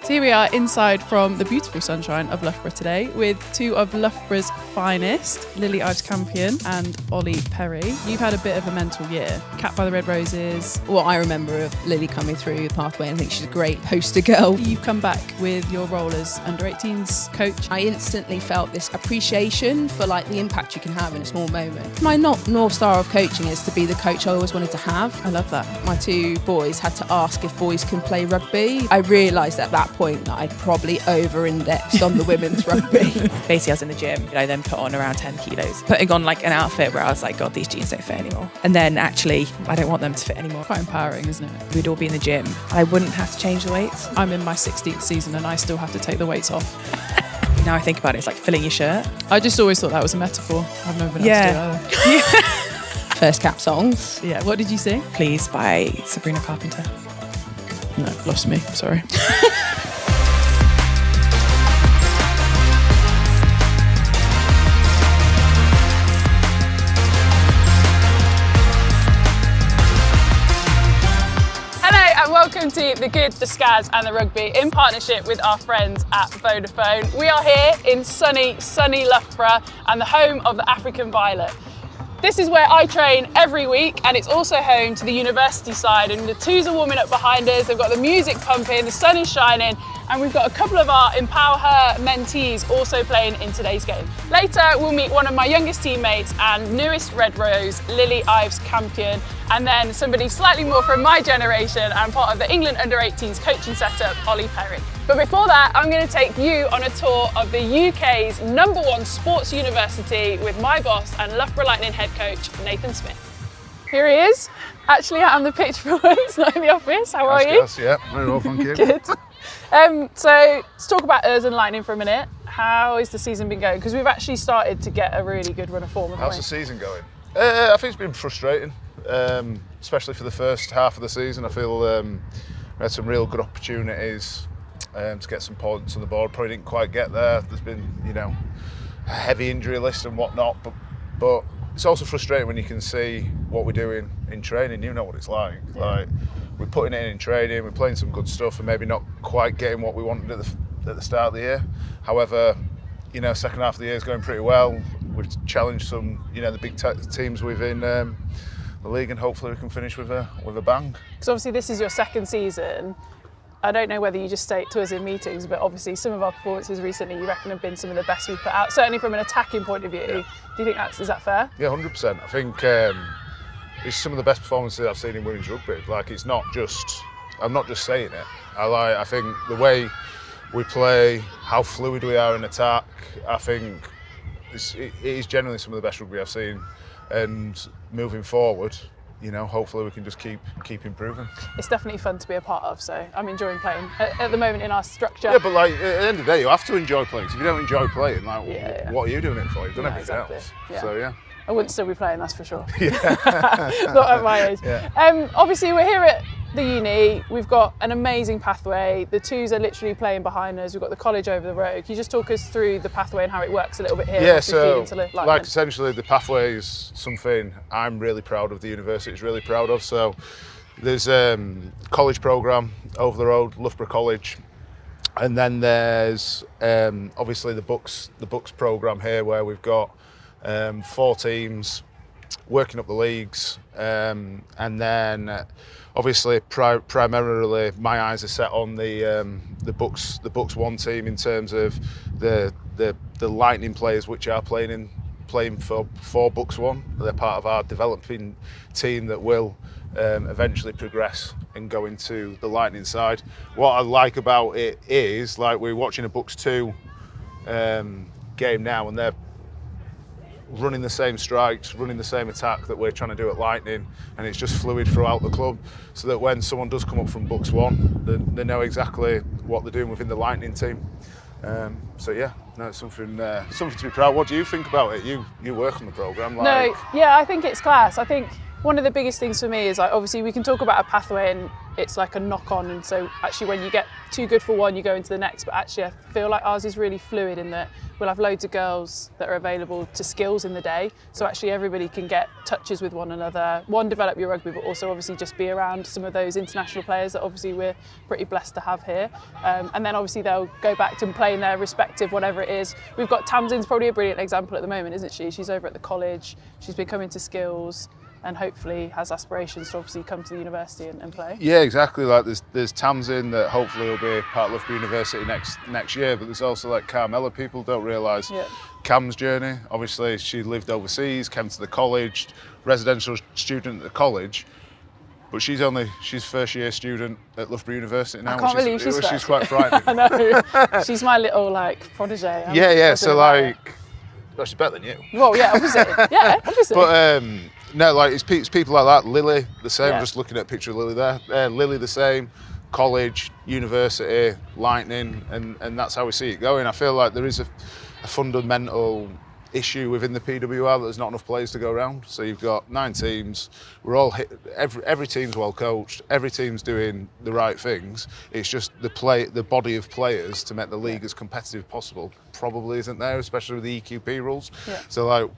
So here we are inside from the beautiful sunshine of Loughborough today with two of Loughborough's finest, Lilli Ives Campion and Ollie Perry. You've had a bit of a mental year, capped by the Red Roses. What I remember of Lilli coming through the pathway, and I think she's a great poster girl. You've come back with your role as under-18s coach. I instantly felt this appreciation for like the impact you can have in a small moment. My North Star of coaching is to be the coach I always wanted to have. I love that. My two boys had to ask if boys can play rugby. I realised at that point that I'd probably over-indexed on the women's rugby. Basically, I was in the gym, then put on around 10 kilos, putting on like an outfit where I was like, God, these jeans don't fit anymore. And then actually, I don't want them to fit anymore. Quite empowering, isn't it? We'd all be in the gym. I wouldn't have to change the weights. I'm in my 16th season and I still have to take the weights off. Now I think about it, it's like filling your shirt. I just always thought that was a metaphor. I've never been able to do it either. First cap songs. Yeah, what did you sing? Please by Sabrina Carpenter. No, lost me, sorry. Welcome to The Good, The Scaz and The Rugby in partnership with our friends at Vodafone. We are here in sunny Loughborough and the home of the African Violet. This is where I train every week and it's also home to the university side, and the twos are warming up behind us. They've got the music pumping, the sun is shining, and we've got a couple of our EmpowHER mentees also playing in today's game. Later we'll meet one of my youngest teammates and newest Red Rose, Lilli Ives Campion, and then somebody slightly more from my generation and part of the England under-18s coaching setup, Ollie Perry. But before that, I'm going to take you on a tour of the UK's #1 sports university with my boss and Loughborough Lightning head coach, Nathan Smith. Here he is, actually out on the pitch for once, not in the office. How are you? Yeah, very well, thank you. Good. So let's talk about us and Lightning for a minute. How has the season been going? Because we've actually started to get a really good run of form. How's the season going? I think it's been frustrating, especially for the first half of the season. I feel we had some real good opportunities to get some points on the board. Probably didn't quite get there. There's been, a heavy injury list and whatnot, but it's also frustrating when you can see what we're doing in training. You know what it's like. Yeah. Like, we're putting it in training, we're playing some good stuff, and maybe not quite getting what we wanted at the start of the year. However, second half of the year is going pretty well. We've challenged some, the big teams within the league, and hopefully we can finish with a bang. Because obviously this is your second season. I don't know whether you just say it to us in meetings, but obviously some of our performances recently you reckon have been some of the best we've put out, certainly from an attacking point of view. Yeah. Do you think is that fair? Yeah, 100%. I think it's some of the best performances I've seen in women's rugby. Like, it's not just, I'm not just saying it. I think the way we play, how fluid we are in attack, I think it is generally some of the best rugby I've seen. And moving forward, hopefully we can just keep improving. It's definitely fun to be a part of, so I'm enjoying playing at the moment in our structure. Yeah, but like at the end of the day, you have to enjoy playing. So if you don't enjoy playing, what are you doing it for? You've done everything else. Yeah. So yeah. I wouldn't still be playing, that's for sure. Yeah. Not at my age. Yeah. Obviously we're here at the uni, we've got an amazing pathway. The twos are literally playing behind us. We've got the college over the road. Can you just talk us through the pathway and how it works a little bit here? Yeah, so like essentially the pathway is something I'm really proud of, the university is really proud of. So there's college programme over the road, Loughborough College. And then there's obviously the BUCS programme here, where we've got 4 teams working up the leagues, and then obviously primarily my eyes are set on the BUCS 1 team in terms of the Lightning players which are playing for BUCS 1. They're part of our developing team that will eventually progress and go into the Lightning side. What I like about it is, like, we're watching a BUCS 2 game now, and they're running the same strikes, running the same attack that we're trying to do at Lightning, and it's just fluid throughout the club, so that when someone does come up from BUCS 1, they know exactly what they're doing within the Lightning team. So yeah, no, it's something to be proud. What do you think about it? You work on the programme. No, yeah, I think it's class. I think one of the biggest things for me is, like, obviously we can talk about a pathway and it's like a knock on, and so actually when you get too good for one you go into the next. But actually I feel like ours is really fluid in that we'll have loads of girls that are available to skills in the day, so actually everybody can get touches with one another, develop your rugby, but also obviously just be around some of those international players that obviously we're pretty blessed to have here, and then obviously they'll go back to play in their respective whatever it is. We've got Tamsin's probably a brilliant example at the moment, isn't she? She's over at the college, she's been coming to skills and hopefully has aspirations to obviously come to the university and play. Yeah, exactly. Like there's Tamsin that hopefully will be part of Loughborough University next year, but there's also like Carmela. People don't realise Cam's journey. Obviously, she lived overseas, came to the college, residential student at the college, but she's first year student at Loughborough University now. I can't believe she's quite frightening. I know. She's my little like protege. Yeah. So like, well, she's better than you. Well, yeah, obviously. Yeah, obviously. But no, like it's people like that. Lilli, the same. Yeah. Just looking at a picture of Lilli there. Lilli, the same. College, university, lightning, and that's how we see it going. I feel like there is a fundamental issue within the PWR that there's not enough players to go around. So you've got 9 teams. We're all every team's well coached. Every team's doing the right things. It's just the body of players to make the league as competitive possible probably isn't there, especially with the EQP rules. Yeah. So like,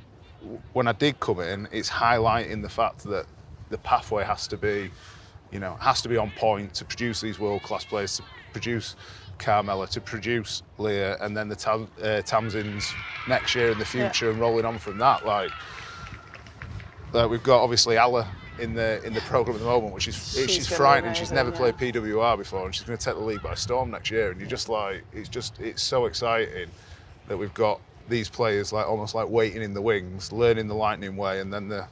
when I did come in, it's highlighting the fact that the pathway has to be on point to produce these world-class players, to produce Carmela, to produce Leah, and then the Tamsins next year in the future, and rolling on from that. Like we've got obviously Alla in the programme at the moment, which she's frightening. She's never played PWR before, and she's going to take the league by storm next year. And you're just like, it's so exciting that we've got these players like almost like waiting in the wings, learning the lightning way, and then they're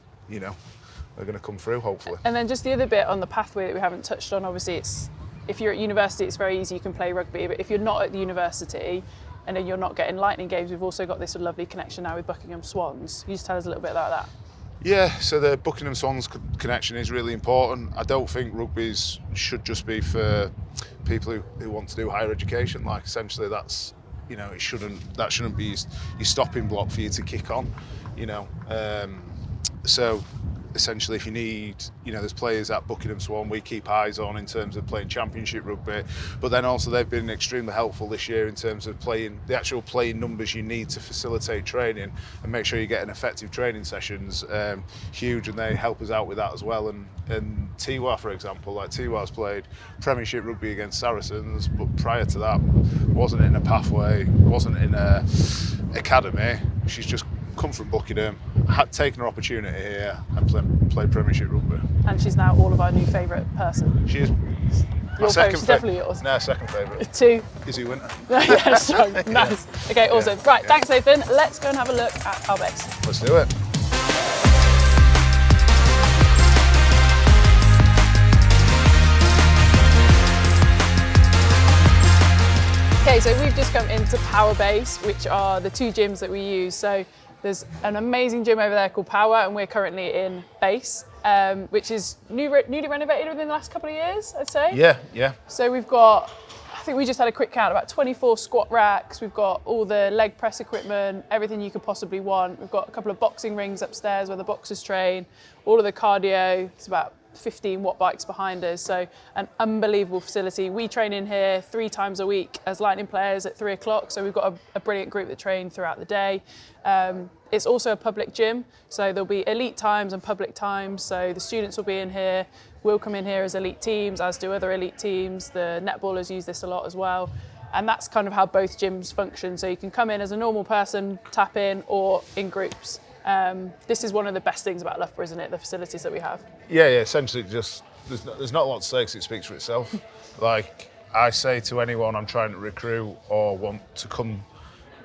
going to come through hopefully. And then just the other bit on the pathway that we haven't touched on, obviously it's, if you're at university it's very easy, you can play rugby, but if you're not at the university and then you're not getting lightning games, we've also got this lovely connection now with Buckingham Swans. Can you just tell us a little bit about that? Yeah, so the Buckingham Swans connection is really important. I don't think rugby's should just be for people who want to do higher education. Like essentially that's, it shouldn't be your stopping block for you to kick on, so essentially if you need, there's players at Buckingham Swan we keep eyes on in terms of playing championship rugby, but then also they've been extremely helpful this year in terms of playing the actual playing numbers you need to facilitate training and make sure you're getting effective training sessions. Huge, and they help us out with that as well. And Tiwa, for example, like Tiwa's played Premiership rugby against Saracens, but prior to that wasn't in a pathway, wasn't in a academy. She's just come from Buckingham, had taken her opportunity here and played Premiership rugby. And she's now all of our new favourite person. She is. Your favourite, she's definitely yours. No, second favourite. 2. Izzy Winter. Yeah, strong. Nice. Okay, awesome. Right, thanks Nathan. Let's go and have a look at our base. Let's do it. Okay, so we've just come into Powerbase, which are the 2 gyms that we use. So there's an amazing gym over there called Power, and we're currently in Base, which is newly renovated within the last couple of years, I'd say. Yeah. So we've got, I think we just had a quick count, about 24 squat racks. We've got all the leg press equipment, everything you could possibly want. We've got a couple of boxing rings upstairs where the boxers train, all of the cardio. It's about 15 watt bikes behind us, so an unbelievable facility. We train in here 3 times a week as Lightning players at 3 o'clock, so we've got a brilliant group that train throughout the day. It's also a public gym, so there'll be elite times and public times, so the students will be in here. We'll come in here as elite teams, as do other elite teams. The netballers use this a lot as well, and that's kind of how both gyms function. So you can come in as a normal person, tap in, or in groups. This is one of the best things about Loughborough, isn't it? The facilities that we have. Yeah. Essentially, just there's not a lot to say because it speaks for itself. Like I say to anyone I'm trying to recruit or want to come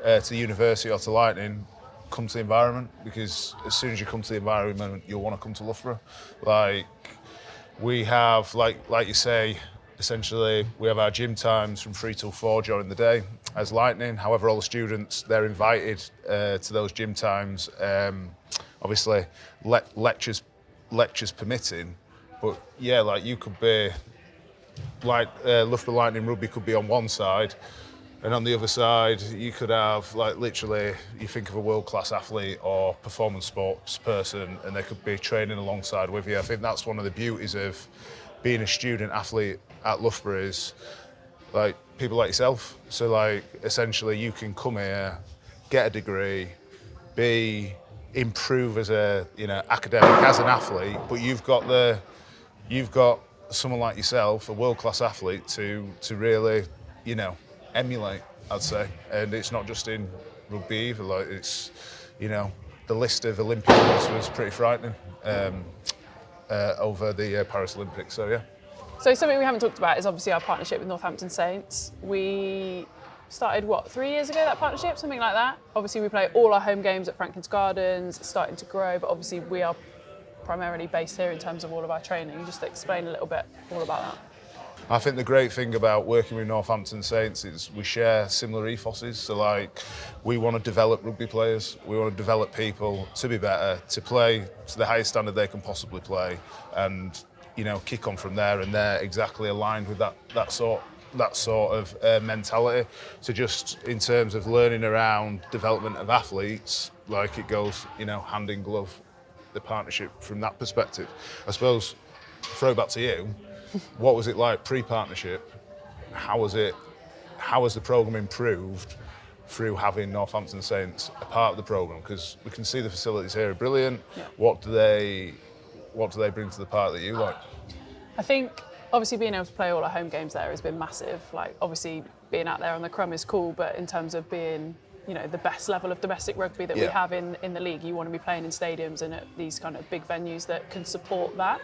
to the university or to Lightning, come to the environment, because as soon as you come to the environment, you'll want to come to Loughborough. Like we have, like you say, essentially we have our gym times from 3 till 4 during the day as Lightning. However, all the students, they're invited to those gym times. Obviously, lectures permitting, but yeah, like you could be like Loughborough Lightning rugby could be on one side, and on the other side you could have like literally, you think of a world-class athlete or performance sports person, and they could be training alongside with you. I think that's one of the beauties of being a student athlete at Loughborough is like people like yourself. So like essentially you can come here, get a degree, improve as a academic as an athlete, but you've got someone like yourself, a world-class athlete, to really emulate, I'd say. And it's not just in rugby either. Like it's the list of Olympians was pretty frightening over the Paris Olympics. So yeah. So something we haven't talked about is obviously our partnership with Northampton Saints. We started, 3 years ago, that partnership, something like that? Obviously we play all our home games at Franklin's Gardens, it's starting to grow, but obviously we are primarily based here in terms of all of our training. Just explain a little bit all about that. I think the great thing about working with Northampton Saints is we share similar ethoses. So like, we want to develop rugby players, we want to develop people to be better, to play to the highest standard they can possibly play, and kick on from there. And they're exactly aligned with that sort of mentality. So just in terms of learning around development of athletes, like it goes hand in glove, the partnership from that perspective. I suppose, throw back to you, what was it like pre-partnership? How has the programme improved through having Northampton Saints a part of the programme? Because we can see the facilities here are brilliant. Yeah. What do they bring to the party that you like? I think obviously being able to play all our home games there has been massive. Like obviously being out there on the crumb is cool, but in terms of being the best level of domestic rugby that we have in the league, you want to be playing in stadiums and at these kind of big venues that can support that.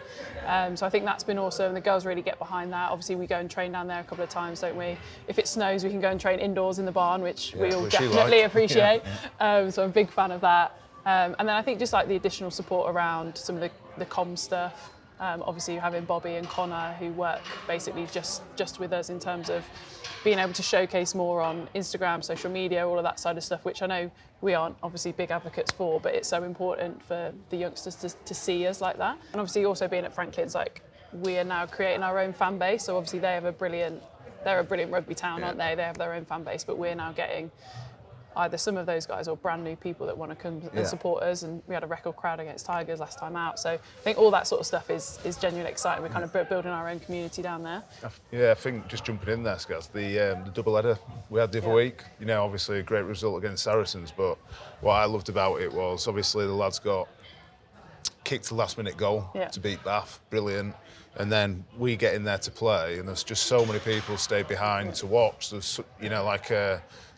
So I think that's been awesome. The girls really get behind that. Obviously we go and train down there a couple of times, don't we? If it snows, we can go and train indoors in the barn, which we all definitely appreciate. So I'm a big fan of that. And then I think just like the additional support around some of the comm stuff. Obviously having Bobby and Connor who work basically just with us in terms of being able to showcase more on Instagram, social media, all of that side of stuff, which I know we aren't obviously big advocates for, but it's so important for the youngsters to see us like that. And obviously also being at Franklin's, like we are now creating our own fan base. So obviously they're a brilliant rugby town, aren't they? They have their own fan base, but we're now getting either some of those guys or brand new people that want to come and support us. And we had a record crowd against Tigers last time out. So I think all that sort of stuff is genuinely exciting. We're kind of building our own community down there. Yeah, I think just jumping in there, Scaz, the double header we had the other week, obviously a great result against Saracens, but what I loved about it was obviously the lads kicked a last minute goal to beat Bath, brilliant. And then we get in there to play and there's just so many people stayed behind to watch. There's,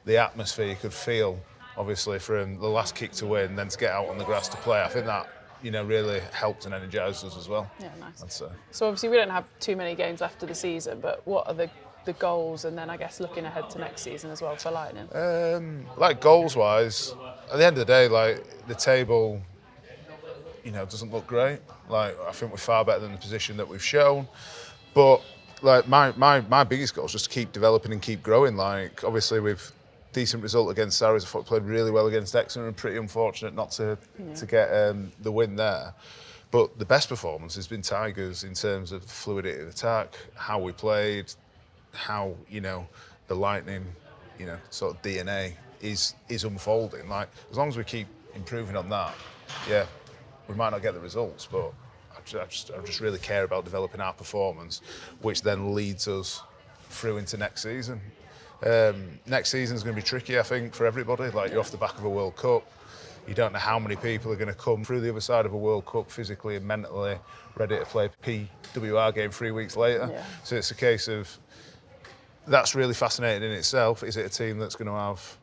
the atmosphere you could feel, obviously, from the last kick to win, then to get out on the grass to play. I think that, really helped and energised us as well. Yeah, nice. I'd say. So obviously we don't have too many games left of the season, but what are the goals and then I guess looking ahead to next season as well for Lightning? Like goals-wise, at the end of the day, like the table, doesn't look great. Like I think we're far better than the position that we've shown, but like my biggest goal is just to keep developing and keep growing. Like obviously we've decent result against Saracens. I thought we played really well against Exeter and pretty unfortunate not to get the win there. But the best performance has been Tigers in terms of fluidity of attack, how we played, how the Lightning sort of DNA is unfolding. Like as long as we keep improving on that, we might not get the results, but I just really care about developing our performance, which then leads us through into next season. Next season is going to be tricky, I think, for everybody. Like you're off the back of a World Cup. You don't know how many people are going to come through the other side of a World Cup physically and mentally ready to play a PWR game 3 weeks later. Yeah. So it's a case of, that's really fascinating in itself. Is it a team that's going to have,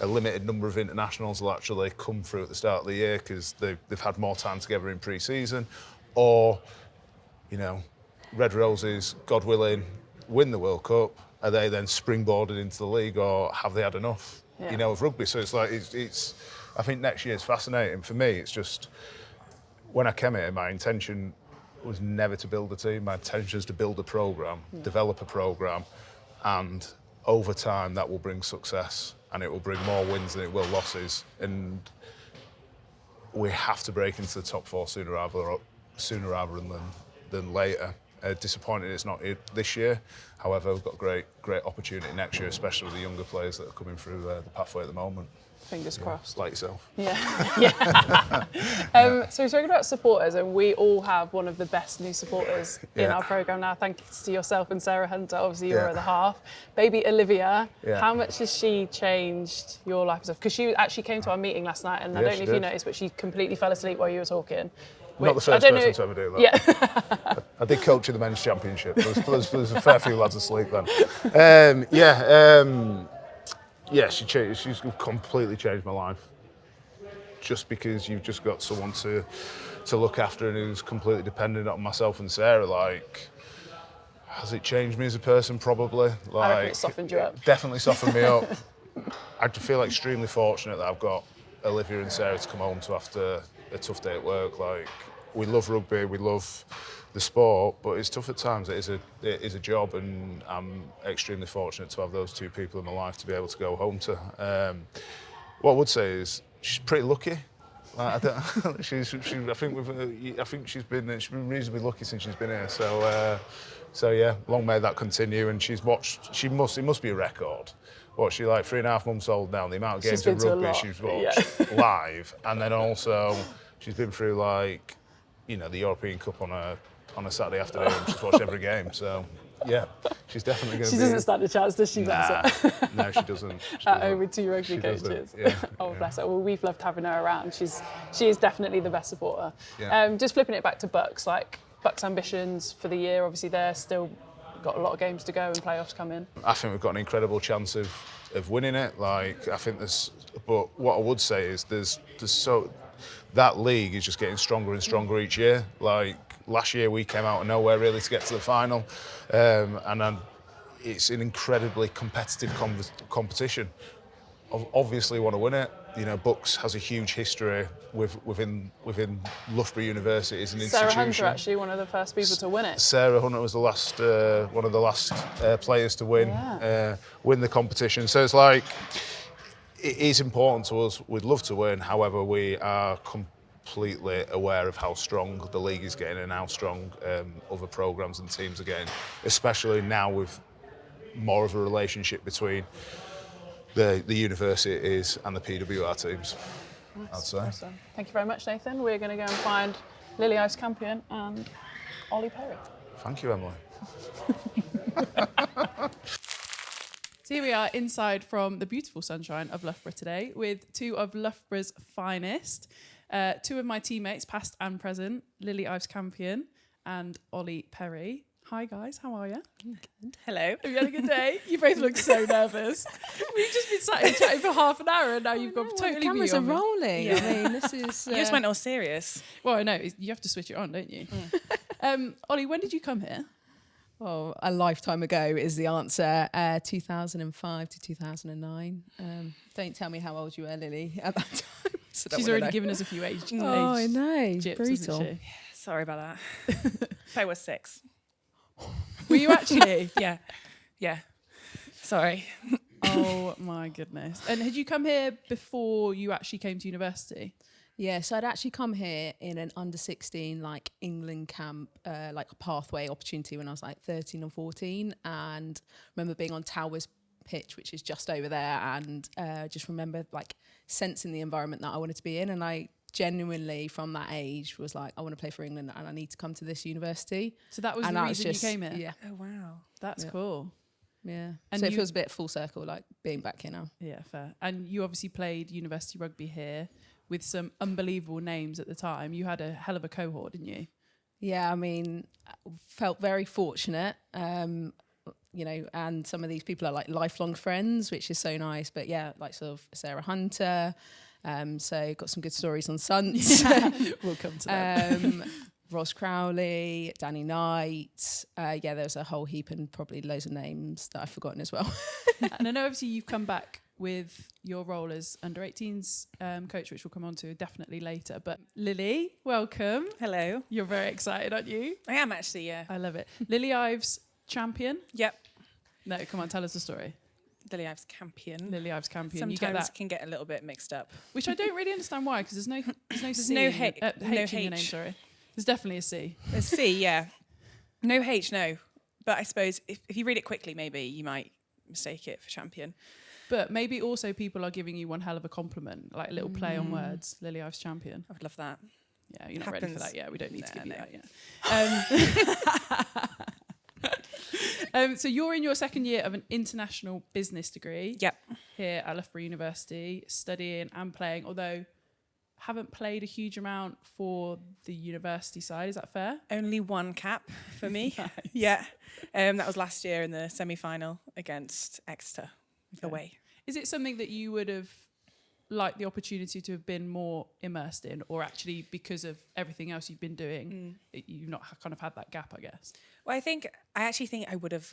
a limited number of internationals will actually come through at the start of the year because they've had more time together in pre-season? Or, Red Roses, God willing, win the World Cup, are they then springboarded into the league or have they had enough, of rugby? So it's like, I think next year is fascinating. For me, it's just, when I came here, my intention was never to build a team. My intention is to build a programme, develop a programme, and over time that will bring success and it will bring more wins than it will losses. And we have to break into the top four sooner rather than later. Disappointed it's not this year. However, we've got great opportunity next year, especially with the younger players that are coming through the pathway at the moment. Fingers crossed. Like yourself. Yeah. So we're talking about supporters, and we all have one of the best new supporters in our programme now, thanks to yourself and Sarah Hunter. Obviously, you're at the half. Baby Olivia, how much has she changed your life? Because she actually came to our meeting last night, and I don't know if you noticed, but she completely fell asleep while you were talking. Not the first person to ever do that. Yeah. I did coach in the men's championship. There's a fair few lads asleep then. She's completely changed my life. Just because you've just got someone to look after and who's completely dependent on myself and Sarah. Like, has it changed me as a person? Probably. Like, I reckon it softened you up. Definitely softened me up. I feel extremely fortunate that I've got Olivia and Sarah to come home to after a tough day at work. Like, we love rugby, we love the sport, but it's tough at times. It is a job, and I'm extremely fortunate to have those two people in my life to be able to go home to. What I would say is she's pretty lucky. Like, I think she's been reasonably lucky since she's been here. So yeah, long may that continue. And she's watched. It must be a record. What, she like 3.5 months old now? The amount of games of rugby she's watched live, and then also she's been through like, the European Cup on a Saturday afternoon. She's watched every game. So yeah, she's definitely going to. She doesn't stand a chance, does she? Nah, no, she doesn't. Over 2 rugby coaches. Yeah, oh, bless her. Well, we've loved having her around. She is definitely the best supporter. Yeah. Just flipping it back to BUCS, like BUCS ambitions for the year. Obviously, they're still got a lot of games to go and playoffs come in. I think we've got an incredible chance of winning it. Like, I think but what I would say is that league is just getting stronger and stronger each year. Like, last year we came out of nowhere really to get to the final, and then it's an incredibly competitive competition. Obviously want to win it. BUCS has a huge history within Loughborough University as an institution. Sarah Hunter, actually one of the first people to win it. Sarah Hunter was one of the last players to win the competition. So it's like, it is important to us. We'd love to win. However, we are completely aware of how strong the league is getting and how strong other programmes and teams are getting, especially now with more of a relationship between the universities and the PWR teams. Nice. I'd say. Awesome. Thank you very much, Nathan. We're going to go and find Lilli Ives Campion and Ollie Perry. Thank you, Emily. So here we are inside from the beautiful sunshine of Loughborough today with 2 of Loughborough's finest. 2 of my teammates, past and present, Lilli Ives Campion and Ollie Perry. Hi guys, how are you? Good. Hello. Have you had a good day? You both look so nervous. We've just been sat here chatting for half an hour and now you've got totally the cameras are rolling. Yeah. I mean, this is... You just went all serious. Well, I know, you have to switch it on, don't you? Ollie, when did you come here? Oh, a lifetime ago is the answer. 2005 to 2009. Don't tell me how old you were, Lilli, at that time. She's already given us a few age. Oh, I know. Jips, brutal. isn't she? Sorry about that. I was 6. Were you actually? Yeah. Sorry. Oh my goodness. And had you come here before you actually came to university? Yeah, so I'd actually come here in an under 16 like England camp, like a pathway opportunity when I was like 13 or 14, and remember being on Towers pitch, which is just over there, and just remember like sensing the environment that I wanted to be in, and I genuinely from that age was like, I want to play for England and I need to come to this university. So that was and the reason you came here? Yeah. Oh, wow. That's cool. Yeah. And so it feels a bit full circle, like being back here now. Yeah, fair. And you obviously played university rugby here with some unbelievable names at the time. You had a hell of a cohort, didn't you? Yeah, I mean, felt very fortunate, and some of these people are like lifelong friends, which is so nice. But yeah, like sort of Sarah Hunter, so got some good stories on Sunter. We'll come to that. Ross Crowley, Danny Knight. Yeah, there's a whole heap and probably loads of names that I've forgotten as well. And I know obviously you've come back with your role as under 18s coach, which we'll come on to definitely later. But Lilli, welcome. Hello. You're very excited, aren't you? I am actually, yeah. I love it. Lilli Ives Campion? Yep. No, come on, tell us the story. Lilli Ives Campion. Lilli Ives Campion. Sometimes you get that, can get a little bit mixed up. which I don't really understand why, because there's no C no in H- H no in your name, H. sorry. There's definitely a C. There's C, yeah. No H, no. But I suppose if you read it quickly, maybe you might mistake it for champion. But maybe also people are giving you one hell of a compliment, like a little play on words. Lilli Ives Campion. I would love that. Yeah, you're not ready for that yet. We don't need to give you that yet. So you're in your second year of an international business degree. Yep. Here at Loughborough University, studying and playing, although haven't played a huge amount for the university side. Is that fair? Only one cap for me. Nice. Yeah. That was last year in the semi-final against Exeter away. Is it something that you would have liked the opportunity to have been more immersed in, or actually because of everything else you've been doing, you've not kind of had that gap, I guess? Well, I actually think I would have,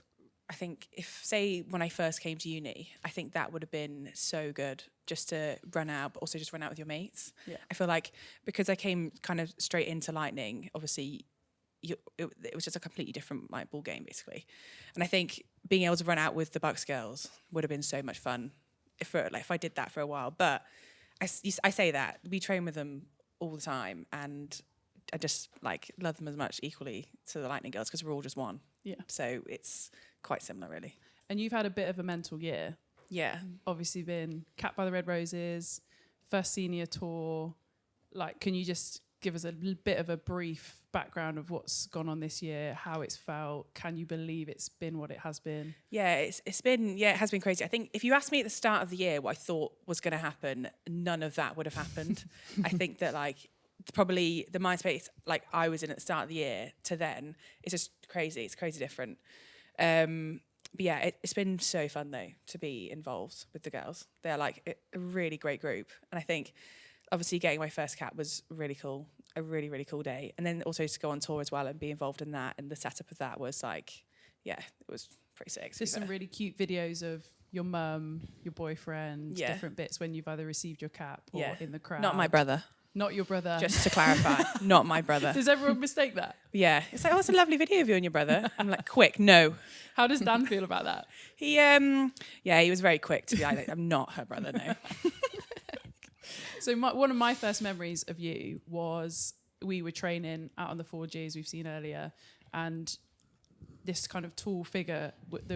I think if, say, when I first came to uni, I think that would have been so good just to run out, but also just run out with your mates. Yeah. I feel like because I came kind of straight into Lightning, obviously it was just a completely different like ball game basically. And I think being able to run out with the BUCS girls would have been so much fun if I did that for a while. But I say that we train with them all the time, and I just like love them as much equally to the Lightning girls because we're all just one. Yeah. So it's quite similar, really. And you've had a bit of a mental year. Yeah. Obviously been capped by the Red Roses, first senior tour. Like, can you just give us a bit of a brief background of what's gone on this year, how it's felt? Can you believe it's been what it has been? Yeah, it's been, it has been crazy. I think if you asked me at the start of the year what I thought was going to happen, none of that would have happened. I think that like probably the mind space like I was in at the start of the year to then is just crazy. It's crazy different. But yeah, it's been so fun though to be involved with the girls. They're like a really great group, and I think obviously getting my first cap was really cool, a really, really cool day. And then also to go on tour as well and be involved in that, and the setup of that was like, yeah, it was pretty sick. There's some really cute videos of your mum, your boyfriend, different bits when you've either received your cap or in the crowd. Not my brother. Not your brother. Just to clarify, not my brother. Does everyone mistake that? Yeah. It's like, oh, it's a lovely video of you and your brother. I'm like, quick, no. How does Dan feel about that? He was very quick to be like, I'm not her brother, no. So one of my first memories of you was we were training out on the 4G, as we've seen earlier, and this kind of tall figure would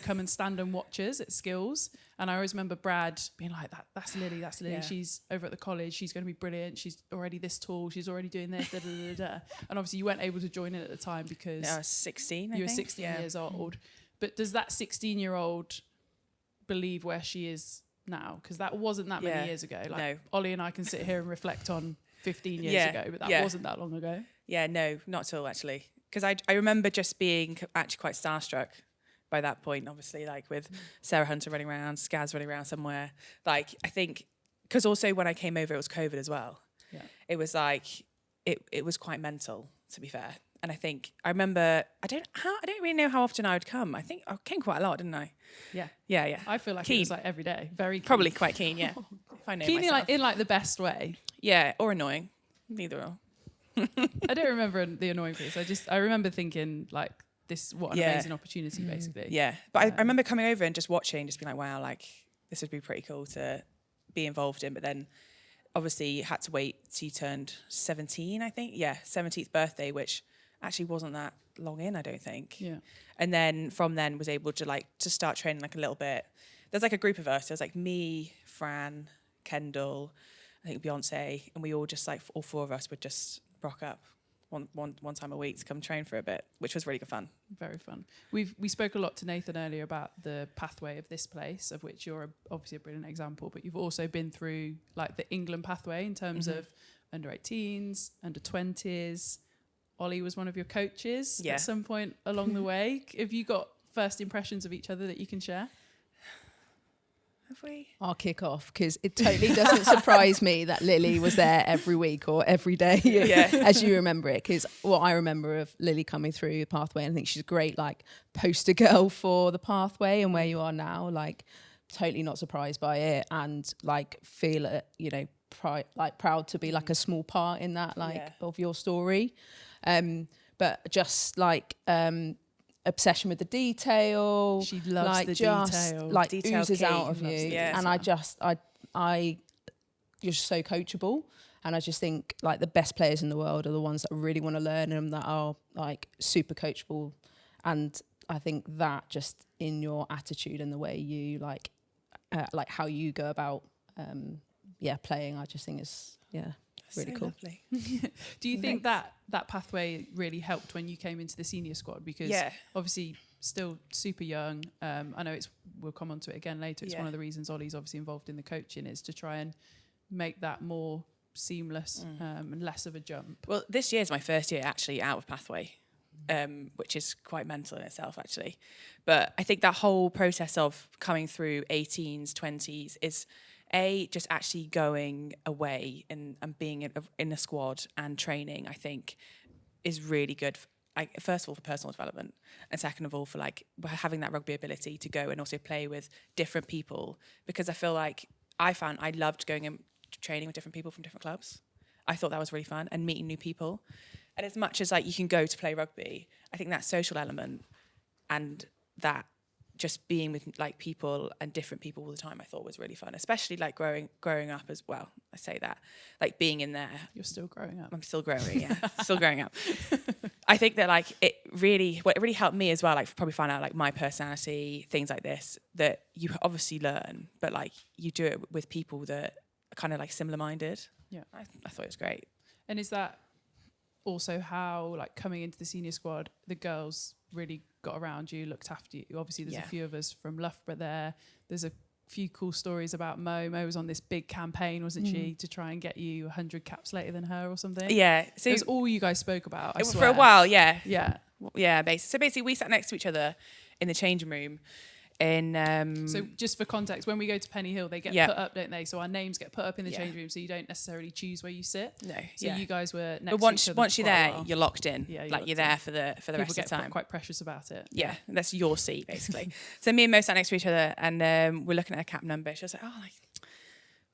come and stand and watch us at skills. And I always remember Brad being like, that's Lilli. Yeah. She's over at the college. She's going to be brilliant. She's already this tall. She's already doing this, da, da, da, da. And obviously you weren't able to join in at the time because I was 16, you were 16 years old. But does that 16-year-old believe where she is now? Because that wasn't that many years ago. Like, no. Ollie and I can sit here and reflect on 15 years ago, but that wasn't that long ago. Yeah, no, not at all, actually. Because I remember just being actually quite starstruck by that point, obviously, like with Sarah Hunter running around, Scaz running around somewhere. Like, I think, because also when I came over, it was COVID as well. Yeah. It was like, it was quite mental, to be fair. And I think, I remember, I don't really know how often I would come. I think I came quite a lot, didn't I? Yeah. Yeah. I feel like keen. It was like every day. Very keen. Probably quite keen, yeah. If I know keen myself. in like the best way. Yeah, or annoying. Neither or. I don't remember the annoying piece. I remember thinking like what an amazing opportunity basically. Yeah. But I remember coming over and just watching, just being like, wow, like this would be pretty cool to be involved in. But then obviously had to wait till you turned 17, I think. Yeah, 17th birthday, which actually wasn't that long in, I don't think. Yeah. And then from then was able to start training like a little bit. There's like a group of us. There's like me, Fran, Kendall, I think Beyonce, and we all just like all four of us would just rock up one time a week to come train for a bit, which was really good fun. Very fun. We spoke a lot to Nathan earlier about the pathway of this place, of which you're obviously a brilliant example, but you've also been through like the England pathway in terms of under 18s, under 20s. Ollie was one of your coaches at some point along the way. Have you got first impressions of each other that you can share? Have we? I'll kick off because it totally doesn't surprise me that Lilli was there every week or every day as you remember it. Because what I remember of Lilli coming through the pathway, and I think she's a great like poster girl for the pathway and where you are now. Like totally not surprised by it, and like feel it, proud to be like a small part in that of your story. But just like obsession with the detail. She loves like the just, detail. Like Detail oozes key. out of you. Yeah, and I you're so coachable. And I just think like the best players in the world are the ones that really want to learn and that are like super coachable. And I think that just in your attitude and the way you like how you go about playing, I just think is really so cool. Lovely. Do you think that pathway really helped when you came into the senior squad? Because obviously still super young. I know we'll come on to it again later. It's one of the reasons Ollie's obviously involved in the coaching is to try and make that more seamless and less of a jump. Well, this year's my first year actually out of pathway, which is quite mental in itself actually. But I think that whole process of coming through 18s, 20s is just actually going away and being in a squad and training, I think is really good. First of all, for personal development, and second of all, for like having that rugby ability to go and also play with different people. Because I feel like I loved going and training with different people from different clubs. I thought that was really fun, and meeting new people. And as much as like you can go to play rugby, I think that social element and that just being with like people and different people all the time, I thought was really fun, especially like growing up as well. I say that, like being in there. You're still growing up. I'm still growing, yeah, still growing up. I think that like it really helped me as well, like probably find out like my personality, things like this, that you obviously learn, but like you do it with people that are kind of like similar minded. Yeah. I thought it was great. And is that also how, like, coming into the senior squad, the girls really got around you, looked after you? Obviously, there's a few of us from Loughborough there. There's a few cool stories about Mo. Mo was on this big campaign, wasn't she, to try and get you 100 caps later than her or something? Yeah. So it was all you guys spoke about, I swear. For a while, yeah. Yeah. Yeah, basically. So basically, we sat next to each other in the changing room. So just for context, when we go to Penny Hill, they get put up, don't they? So our names get put up in the change room, so you don't necessarily choose where you sit. No. So you guys were next but to each other. Once you're there, you're locked in. Yeah, you're there for the People rest of the time. Quite precious about it. Yeah, that's your seat basically. So me and Mo sat next to each other, and we're looking at a cap number. She was like, "Oh, like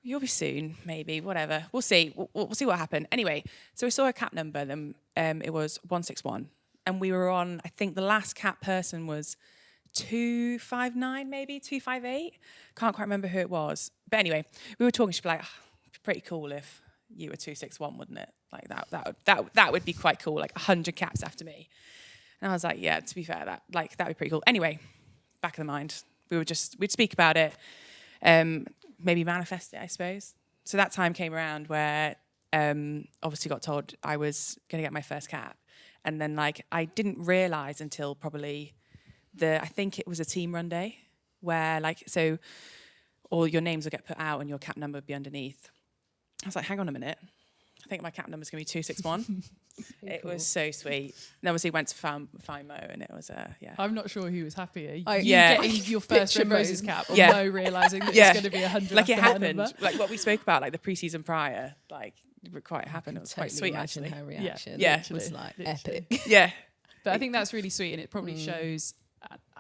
you'll be soon, maybe, whatever. We'll see. We'll see what happened." Anyway, so we saw a cap number. Then it was 161, and we were on. I think the last cap person was 259, maybe 258. Can't quite remember who it was. But anyway, we were talking. She'd be like, oh, it'd be pretty cool if you were 261, wouldn't it? Like that would be quite cool. Like 100 caps after me. And I was like, yeah. To be fair, that would be pretty cool. Anyway, back of the mind, we'd speak about it, maybe manifest it, I suppose. So that time came around where obviously got told I was going to get my first cap, and then like I didn't realise until probably. I think it was a team run day where like, so all your names will get put out and your cap number would be underneath. I was like, hang on a minute. I think my cap number's going to be 261. It was so sweet. And obviously went to find Mo, and it was, yeah. I'm not sure who was happier. Getting your first Red Roses cap, or Mo realising that it's going to be 100. Like it happened. Like what we spoke about, like the pre-season prior, like it quite happened. It was quite sweet actually. Her reaction. Yeah. It was like epic. Yeah. But I think that's really sweet, and it probably shows,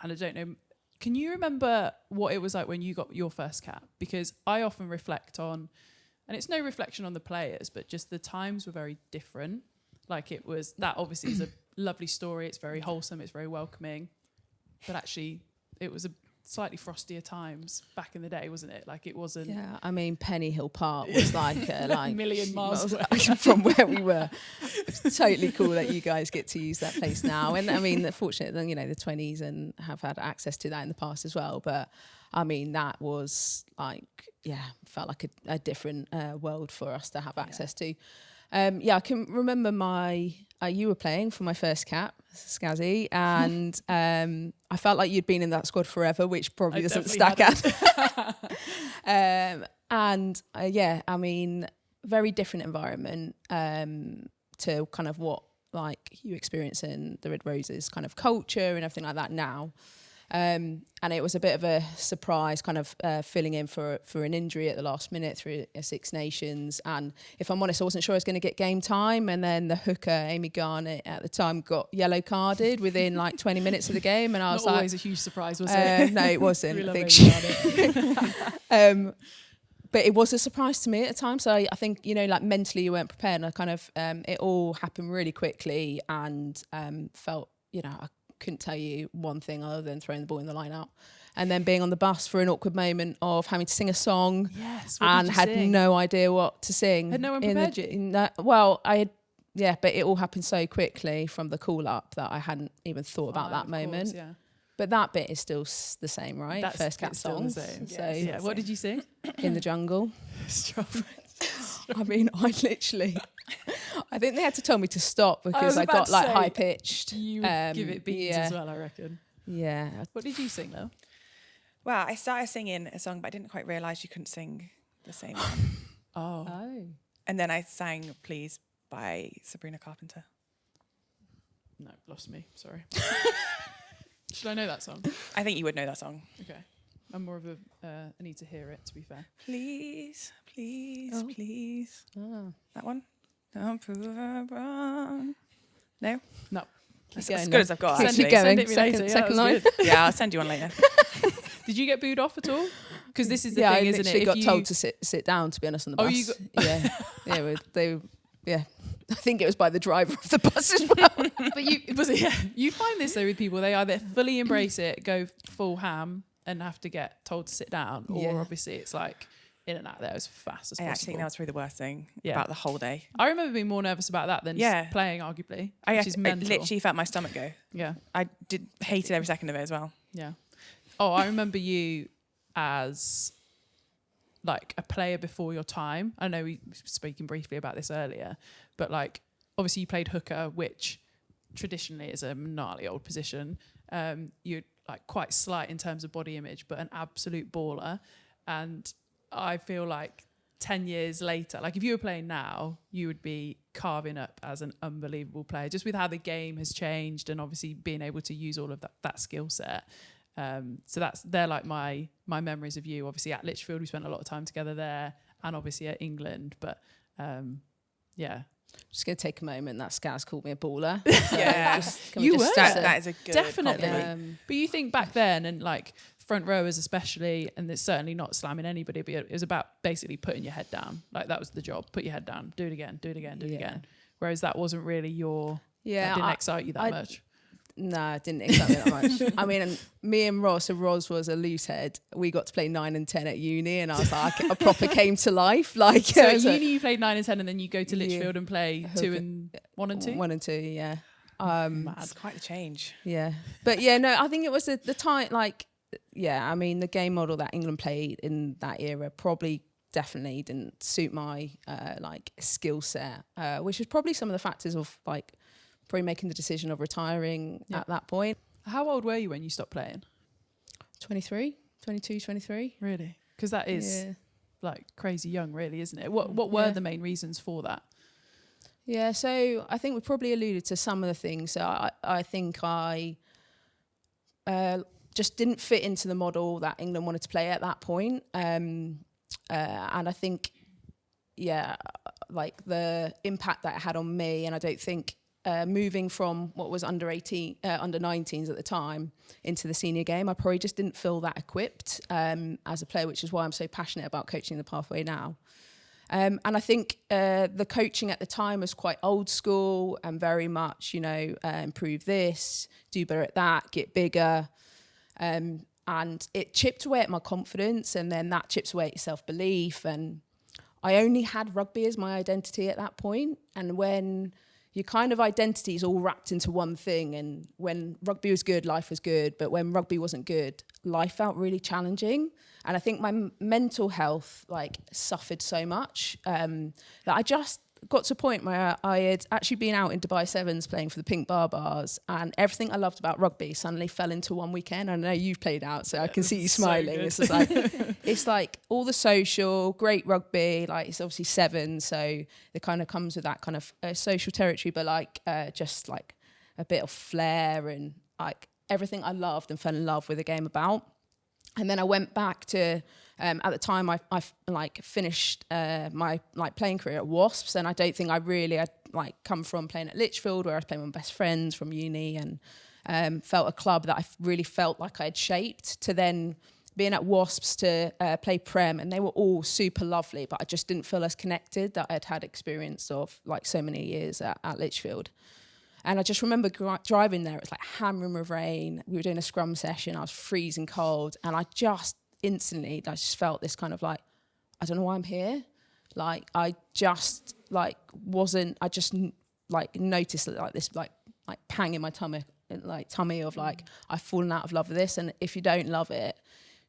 and I don't know, can you remember what it was like when you got your first cap? Because I often reflect on, and it's no reflection on the players, but just the times were very different. Like it was, that obviously is a lovely story. It's very wholesome. It's very welcoming. But actually, it was a slightly frostier times back in the day, wasn't it? Like it wasn't. Yeah, I mean, Penny Hill Park was like a million miles away from where we were. It's totally cool that you guys get to use that place now. And I mean, fortunately, the 20s and have had access to that in the past as well. But I mean, that was like, felt like a different world for us to have access to. I can remember you were playing for my first cap, Scazzy, and I felt like you'd been in that squad forever, which probably doesn't stack up. I mean, very different environment to kind of what like you experience in the Red Roses kind of culture and everything like that now. And it was a bit of a surprise kind of filling in for an injury at the last minute through a Six Nations. And if I'm honest, I wasn't sure I was going to get game time. And then the hooker, Amy Garnett, at the time got yellow carded within like 20 minutes of the game. And I was Not like... always a huge surprise, was it? No, it wasn't. We I love think but it was a surprise to me at the time. So I think, like mentally you weren't prepared. And I kind of, it all happened really quickly and felt, couldn't tell you one thing other than throwing the ball in the line out. And then being on the bus for an awkward moment of having to sing a song, Yes. and had no idea what to sing. Had no one prepared you? Well, I had, but it all happened so quickly from the call up that I hadn't even thought about that moment. Yeah. But that bit is still the same, right? That's First cat still songs. the same. So Yeah. What did you sing? In the jungle. I mean, I think they had to tell me to stop because I got like high pitched. You would give it beats as well, I reckon. Yeah. What did you sing though? Well, I started singing a song, but I didn't quite realise you couldn't sing the same one. Oh. And then I sang Please by Sabrina Carpenter. No, lost me. Sorry. Should I know that song? I think you would know that song. Okay. I'm more of a, I need to hear it, to be fair. Please, please, Oh. please. Oh. That one? Don't prove her wrong. No? No. That's going as now. good as I've got, Keep actually. going. Send it me Second- later. Yeah, second that was line. good. Yeah, I'll send you one later. Did you get booed off at all? Because this is the I thing, isn't it? literally If got you- told to sit down, to be honest, on the Oh, bus. you Yeah. I think it was by the driver of the bus as well. But you find this though with people, they either fully embrace it, go full ham, and have to get told to sit down, or Yeah. obviously it's like in and out there as fast as I possible. actually think that was probably the worst thing Yeah. about the whole day. I remember being more nervous about that than Yeah. playing, arguably, I which is mental. literally felt my stomach go. Yeah, I hated every second of it as well. yeah. Oh, I remember you as like a player before your time. I know we were speaking briefly about this earlier, but like obviously you played hooker, which traditionally is a gnarly old position. You're like quite slight in terms of body image, but an absolute baller. And I feel like 10 years later, like if you were playing now, you would be carving up as an unbelievable player, just with how the game has changed and obviously being able to use all of that skill set. So they're like my memories of you. Obviously at Lichfield, we spent a lot of time together there, and obviously at England. But yeah, Just going to take a moment. That Scaz called me a baller. Yeah. You were. That is a good Definitely. compliment. But you think back then, and like front rowers especially, and it's certainly not slamming anybody, but it was about basically putting your head down. Like that was the job. Put your head down. Do it again. Do it again. Do it again. Whereas that wasn't really that didn't excite you that much. No, it didn't excite me that much. I mean, and me and Ross, so Ross was a LooseHead. We got to play 9 and 10 at uni, and I was like, I proper came to life. Like, So at uni, you played 9 and 10, and then you go to Lichfield and play 2 and 1 and 2. 1 and 2, yeah. That's quite a change. Yeah, but yeah, no, I think it was the time. Like, yeah, I mean, the game model that England played in that era probably definitely didn't suit my like skill set, which is probably some of the factors of like probably making the decision of retiring at that point. How old were you when you stopped playing? 22, 23. Really? Because that is Yeah. like crazy young, really, isn't it? What were the main reasons for that? Yeah, so I think we probably alluded to some of the things. So I think I just didn't fit into the model that England wanted to play at that point. And I think, like the impact that it had on me, and I don't think moving from what was under 19s at the time into the senior game, I probably just didn't feel that equipped as a player, which is why I'm so passionate about coaching the pathway now. And I think the coaching at the time was quite old school and very much, improve this, do better at that, get bigger. And it chipped away at my confidence, and then that chips away at your self-belief. And I only had rugby as my identity at that point. And when your kind of identity is all wrapped into one thing, and when rugby was good, life was good. But when rugby wasn't good, life felt really challenging. And I think my mental health suffered so much that I just got to a point where I had actually been out in Dubai Sevens playing for the Pink Barbars, and everything I loved about rugby suddenly fell into one weekend. I know you've played out, so I can see you smiling. So It's like all the social, great rugby, it's obviously sevens, so it kind of comes with that kind of social territory, but just a bit of flair and everything I loved and fell in love with the game about. And then I went back to, at the time I finished my playing career at Wasps, and I don't think I'd come from playing at Lichfield, where I was playing with my best friends from uni, and felt a club that I really felt like I'd shaped, to then being at Wasps to play Prem, and they were all super lovely, but I just didn't feel as connected that I'd had experience of so many years at Lichfield. And I just remember driving there. It was like hammering with rain. We were doing a scrum session. I was freezing cold. And I just instantly, I just felt this kind of like, I don't know why I'm here. Like, I just like wasn't, I just like noticed like this like pang in my tummy of like, I've fallen out of love with this. And if you don't love it,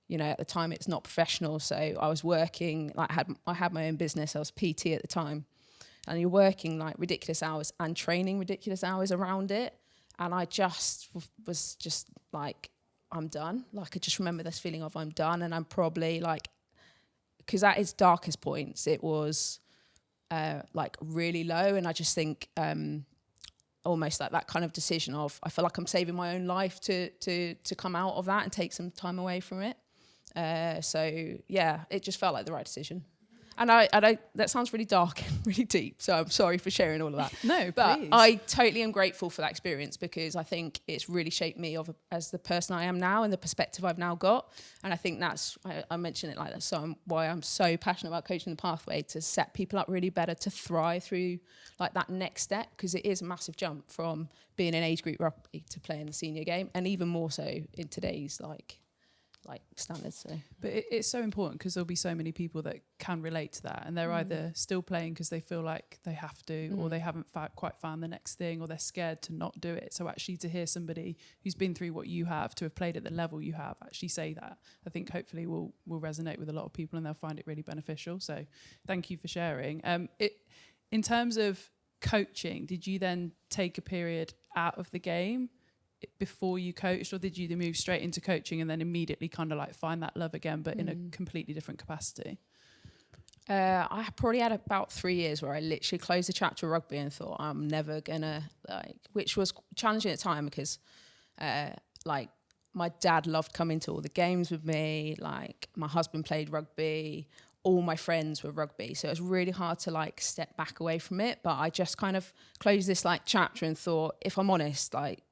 you know, at the time it's not professional. So I was working, like I had my own business. I was PT at the time. And you're working like ridiculous hours and training ridiculous hours around it. And I just was just like, I'm done. Like, I just remember this feeling of I'm done. And I'm probably like, because at its darkest points, it was like really low. And I just think almost like that kind of decision of, I feel like I'm saving my own life to come out of that and take some time away from it. So yeah, it just felt like the right decision. And I that sounds really dark and really deep, so I'm sorry for sharing all of that. No, but please. I totally am grateful for that experience, because I think it's really shaped me as the person I am now and the perspective I've now got. And I think that's, I mention it like that, so why I'm so passionate about coaching the pathway, to set people up really better to thrive through like that next step, because it is a massive jump from being in age group rugby to playing the senior game, and even more so in today's like standards. So, but it's so important, because there'll be so many people that can relate to that, and they're either still playing because they feel like they have to, or they haven't quite found the next thing, or they're scared to not do it. So actually to hear somebody who's been through what you have, to have played at the level you have, actually say that, I think hopefully will resonate with a lot of people, and they'll find it really beneficial. So thank you for sharing. In terms of coaching, did you then take a period out of the game before you coached, or did you move straight into coaching and then immediately kind of like find that love again, but in a completely different capacity? I probably had about 3 years where I literally closed the chapter of rugby and thought, I'm never gonna, like, which was challenging at the time, because like my dad loved coming to all the games with me, like my husband played rugby, all my friends were rugby, so it was really hard to like step back away from it. But I just kind of closed this like chapter and thought, if I'm honest, like,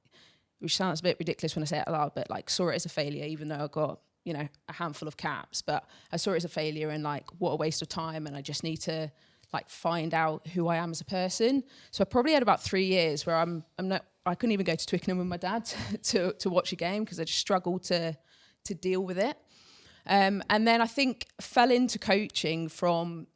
which sounds a bit ridiculous when I say it aloud, but like saw it as a failure, even though I got, you know, a handful of caps, but I saw it as a failure, and like, what a waste of time. And I just need to like find out who I am as a person. So I probably had about 3 years where I couldn't even go to Twickenham with my dad to watch a game, because I just struggled to deal with it. And then I think fell into coaching from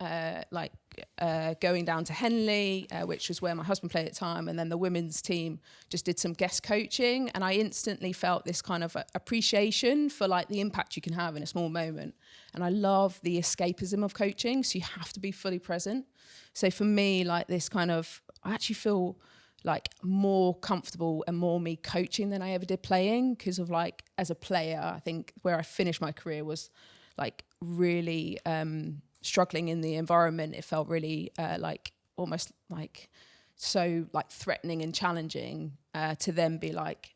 going down to Henley, which was where my husband played at the time, and then the women's team just did some guest coaching, and I instantly felt this kind of appreciation for like the impact you can have in a small moment. And I love the escapism of coaching, so you have to be fully present. So for me, like this kind of, I actually feel like more comfortable and more me coaching than I ever did playing, because of like, as a player, I think where I finished my career was like really struggling in the environment. It felt really like almost like so like threatening and challenging to then be like,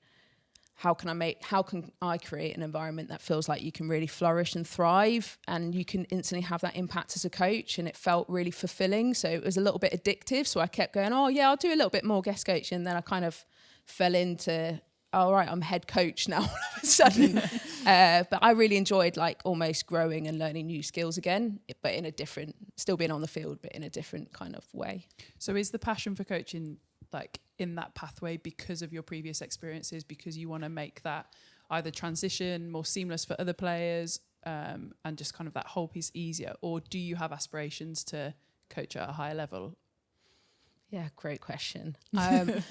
how can I create an environment that feels like you can really flourish and thrive, and you can instantly have that impact as a coach? And it felt really fulfilling. So it was a little bit addictive. So I kept going, oh yeah, I'll do a little bit more guest coaching. And then I kind of fell into, all right, I'm head coach now all of a sudden. But I really enjoyed like almost growing and learning new skills again, but in a different, still being on the field, but in a different kind of way. So is the passion for coaching like in that pathway because of your previous experiences, because you want to make that either transition more seamless for other players, and just kind of that whole piece easier? Or do you have aspirations to coach at a higher level? Yeah, great question.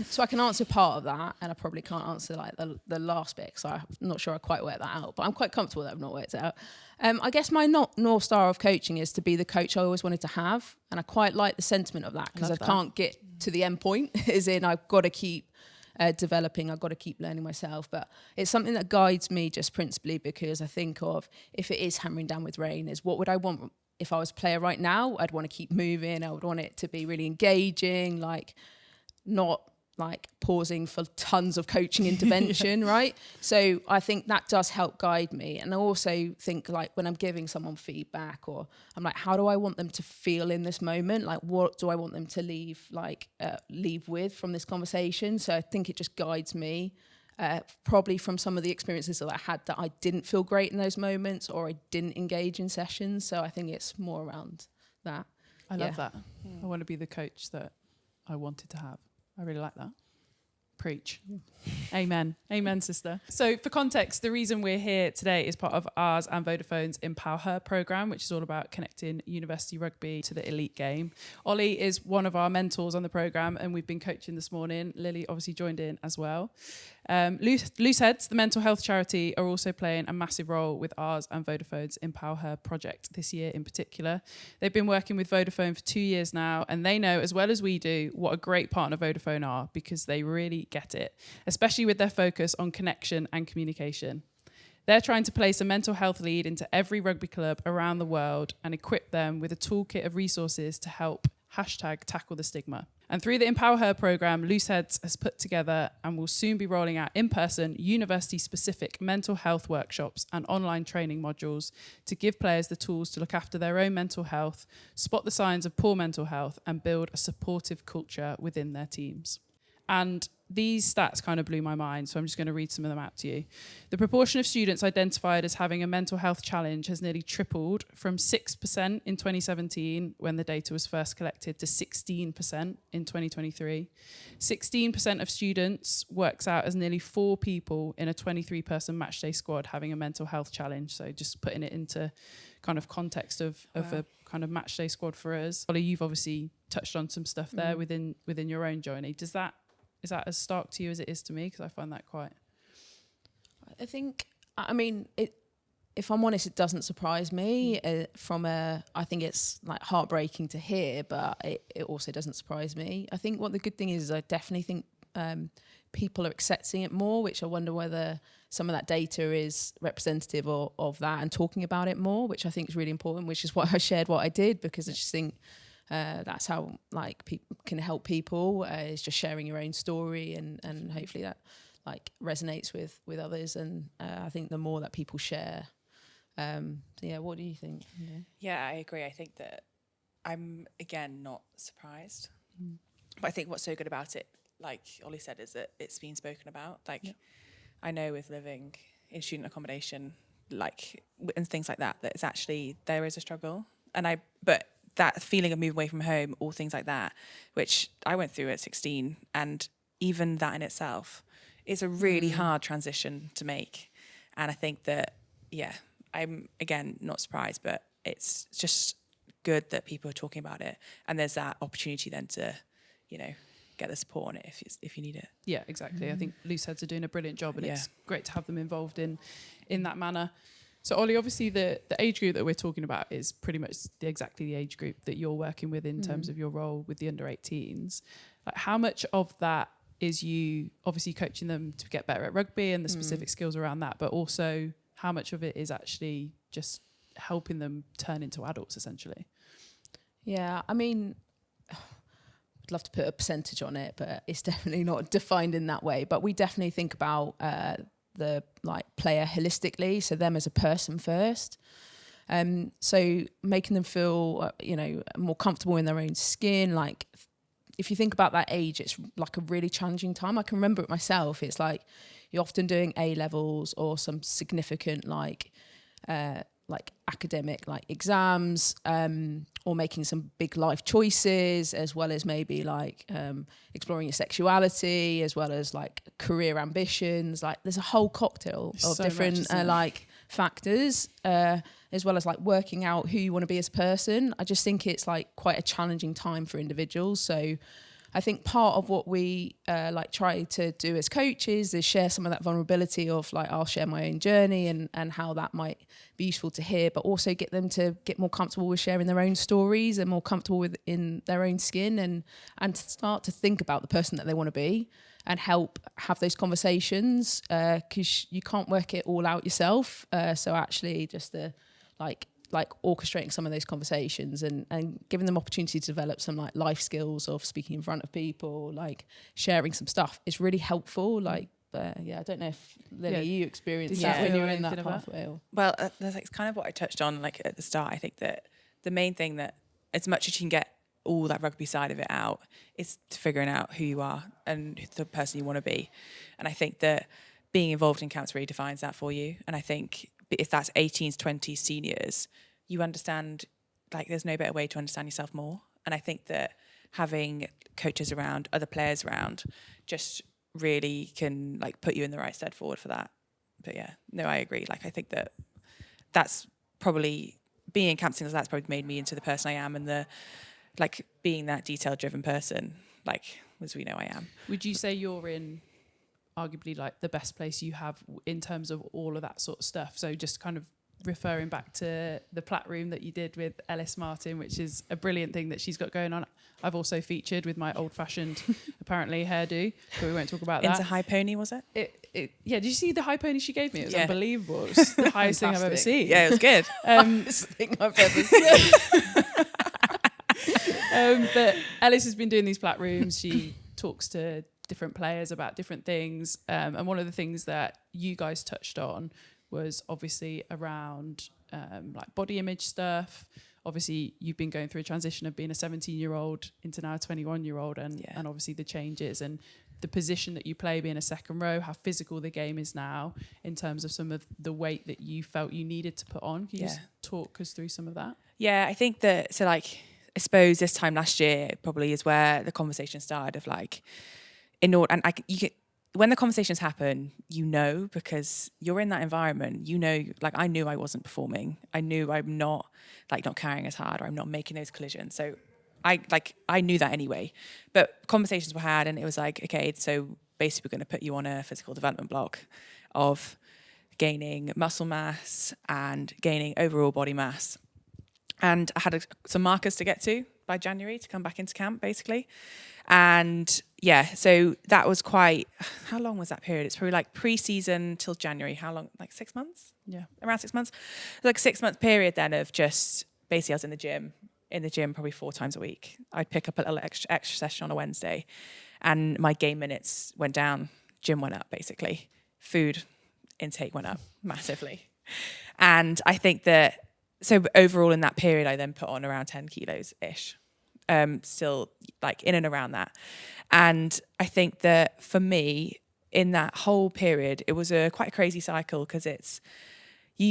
So I can answer part of that, and I probably can't answer like the last bit, so I'm not sure I quite worked that out, but I'm quite comfortable that I've not worked it out. I guess my North Star of coaching is to be the coach I always wanted to have, and I quite like the sentiment of that, because I can't get to the end point, as in I've got to keep developing, I've got to keep learning myself. But it's something that guides me just principally because I think of, if it is hammering down with rain, is what would I want if I was a player right now? I'd want to keep moving. I would want it to be really engaging, like not like pausing for tons of coaching intervention, right? So I think that does help guide me. And I also think like when I'm giving someone feedback, or I'm like, how do I want them to feel in this moment? Like, what do I want them to leave with from this conversation? So I think it just guides me. Probably from some of the experiences that I had that I didn't feel great in those moments, or I didn't engage in sessions. So I think it's more around that. I love that. I want to be the coach that I wanted to have. I really like that. Preach. Amen. Amen, sister. So for context, the reason we're here today is part of ours and Vodafone's EmpowHER programme, which is all about connecting university rugby to the elite game. Ollie is one of our mentors on the programme and we've been coaching this morning. Lilli obviously joined in as well. LooseHeadz, the mental health charity, are also playing a massive role with ours and Vodafone's EmpowHER project this year in particular. They've been working with Vodafone for 2 years now, and they know as well as we do what a great partner Vodafone are, because they really get it, especially with their focus on connection and communication. They're trying to place a mental health lead into every rugby club around the world and equip them with a toolkit of resources to help #tackle the stigma. And through the EmpowHER programme, LooseHeadz has put together and will soon be rolling out in-person, university-specific mental health workshops and online training modules to give players the tools to look after their own mental health, spot the signs of poor mental health, and build a supportive culture within their teams. And these stats kind of blew my mind, so I'm just going to read some of them out to you. The proportion of students identified as having a mental health challenge has nearly tripled from 6% in 2017, when the data was first collected, to 16% in 2023. 16% of students works out as nearly 4 people in a 23-person matchday squad having a mental health challenge. So just putting it into kind of context of a kind of matchday squad for us. Ollie, you've obviously touched on some stuff there within your own journey. Is that as stark to you as it is to me? Because I find that quite... I think, I mean, if I'm honest, it doesn't surprise me. I think it's like heartbreaking to hear, but it also doesn't surprise me. I think what the good thing is I definitely think people are accepting it more, which I wonder whether some of that data is representative of that, and talking about it more, which I think is really important, which is why I shared what I did, because I just think that's how like people can help people, is just sharing your own story, and hopefully that like resonates with others. And I think the more that people share, what do you think? Yeah, I agree. I think that I'm again not surprised, but I think what's so good about it, like Ollie said, is that it's been spoken about. Like I know with living in student accommodation, like and things like that, that it's actually there is a struggle, but that feeling of moving away from home, all things like that, which I went through at 16, and even that in itself is a really hard transition to make. And I think that, I'm, again, not surprised, but it's just good that people are talking about it. And there's that opportunity then to, get the support on it if you need it. Yeah, exactly. I think LooseHeadz are doing a brilliant job, and it's great to have them involved in that manner. So Ollie, obviously the age group that we're talking about is pretty much exactly the age group that you're working with in terms of your role with the under 18s. Like, how much of that is you obviously coaching them to get better at rugby and the specific skills around that, but also how much of it is actually just helping them turn into adults essentially? Yeah, I mean, I'd love to put a percentage on it, but it's definitely not defined in that way. But we definitely think about the like player holistically, so them as a person first. So making them feel, more comfortable in their own skin. Like, if you think about that age, it's like a really challenging time. I can remember it myself. It's like you're often doing A levels or some significant like academic like exams, or making some big life choices, as well as maybe like exploring your sexuality, as well as like career ambitions. Like, there's a whole cocktail of so different factors, as well as like working out who you want to be as a person. I just think it's like quite a challenging time for individuals. So I think part of what we try to do as coaches is share some of that vulnerability of like, I'll share my own journey and how that might be useful to hear, but also get them to get more comfortable with sharing their own stories and more comfortable in their own skin, and to start to think about the person that they want to be and help have those conversations, because you can't work it all out yourself. So actually just the like orchestrating some of those conversations and giving them opportunity to develop some like life skills of speaking in front of people, like sharing some stuff is really helpful. Like, I don't know if Lilli, you experienced that when you were in that pathway. Well, that's kind of what I touched on like at the start. I think that the main thing that, as much as you can get all that rugby side of it out, is figuring out who you are and the person you want to be. And I think that being involved in camps really defines that for you. And I think if that's 18s, 20s, seniors, you understand, like, there's no better way to understand yourself more. And I think that having coaches around, other players around, just really can like put you in the right stead forward for that. But yeah, no, I agree. Like I think that's probably being in camp singles, that's probably made me into the person I am, and the like being that detail driven person, like as we know I am. Would you say you're in arguably like the best place you have in terms of all of that sort of stuff? So just kind of referring back to the plat room that you did with Ellis Martin, which is a brilliant thing that she's got going on. I've also featured with my old-fashioned, apparently, hairdo, but we won't talk about that. Into high pony, was it? Yeah, did you see the high pony she gave me? It was unbelievable. It was the highest thing I've ever seen. Yeah, it was good. Highest thing I've ever seen. But Ellis has been doing these plat rooms. She talks to different players about different things. And one of the things that you guys touched on was obviously around like body image stuff. Obviously, you've been going through a transition of being a 17-year-old into now a 21-year-old, and obviously the changes and the position that you play being a second row, how physical the game is now in terms of some of the weight that you felt you needed to put on. Can you just talk us through some of that? Yeah, I think that, so like, I suppose this time last year probably is where the conversation started of like, when the conversations happen, you know, because you're in that environment, you know, like I knew I wasn't performing. I knew I'm not carrying as hard, or I'm not making those collisions. So I knew that anyway. But conversations were had, and it was like, okay, so basically we're going to put you on a physical development block of gaining muscle mass and gaining overall body mass. And I had some markers to get to by January to come back into camp, basically. And yeah, so that was quite, how long was that period? It's probably like pre-season till January. How long? Like 6 months? Yeah. Around 6 months. Like 6 month period then of just, basically I was in the gym probably 4 times a week. I'd pick up a little extra session on a Wednesday, and my game minutes went down, gym went up basically. Food intake went up massively. And I think that, so overall in that period, I then put on around 10 kilos-ish. Still like in and around that. And I think that for me, in that whole period, it was quite a crazy cycle, because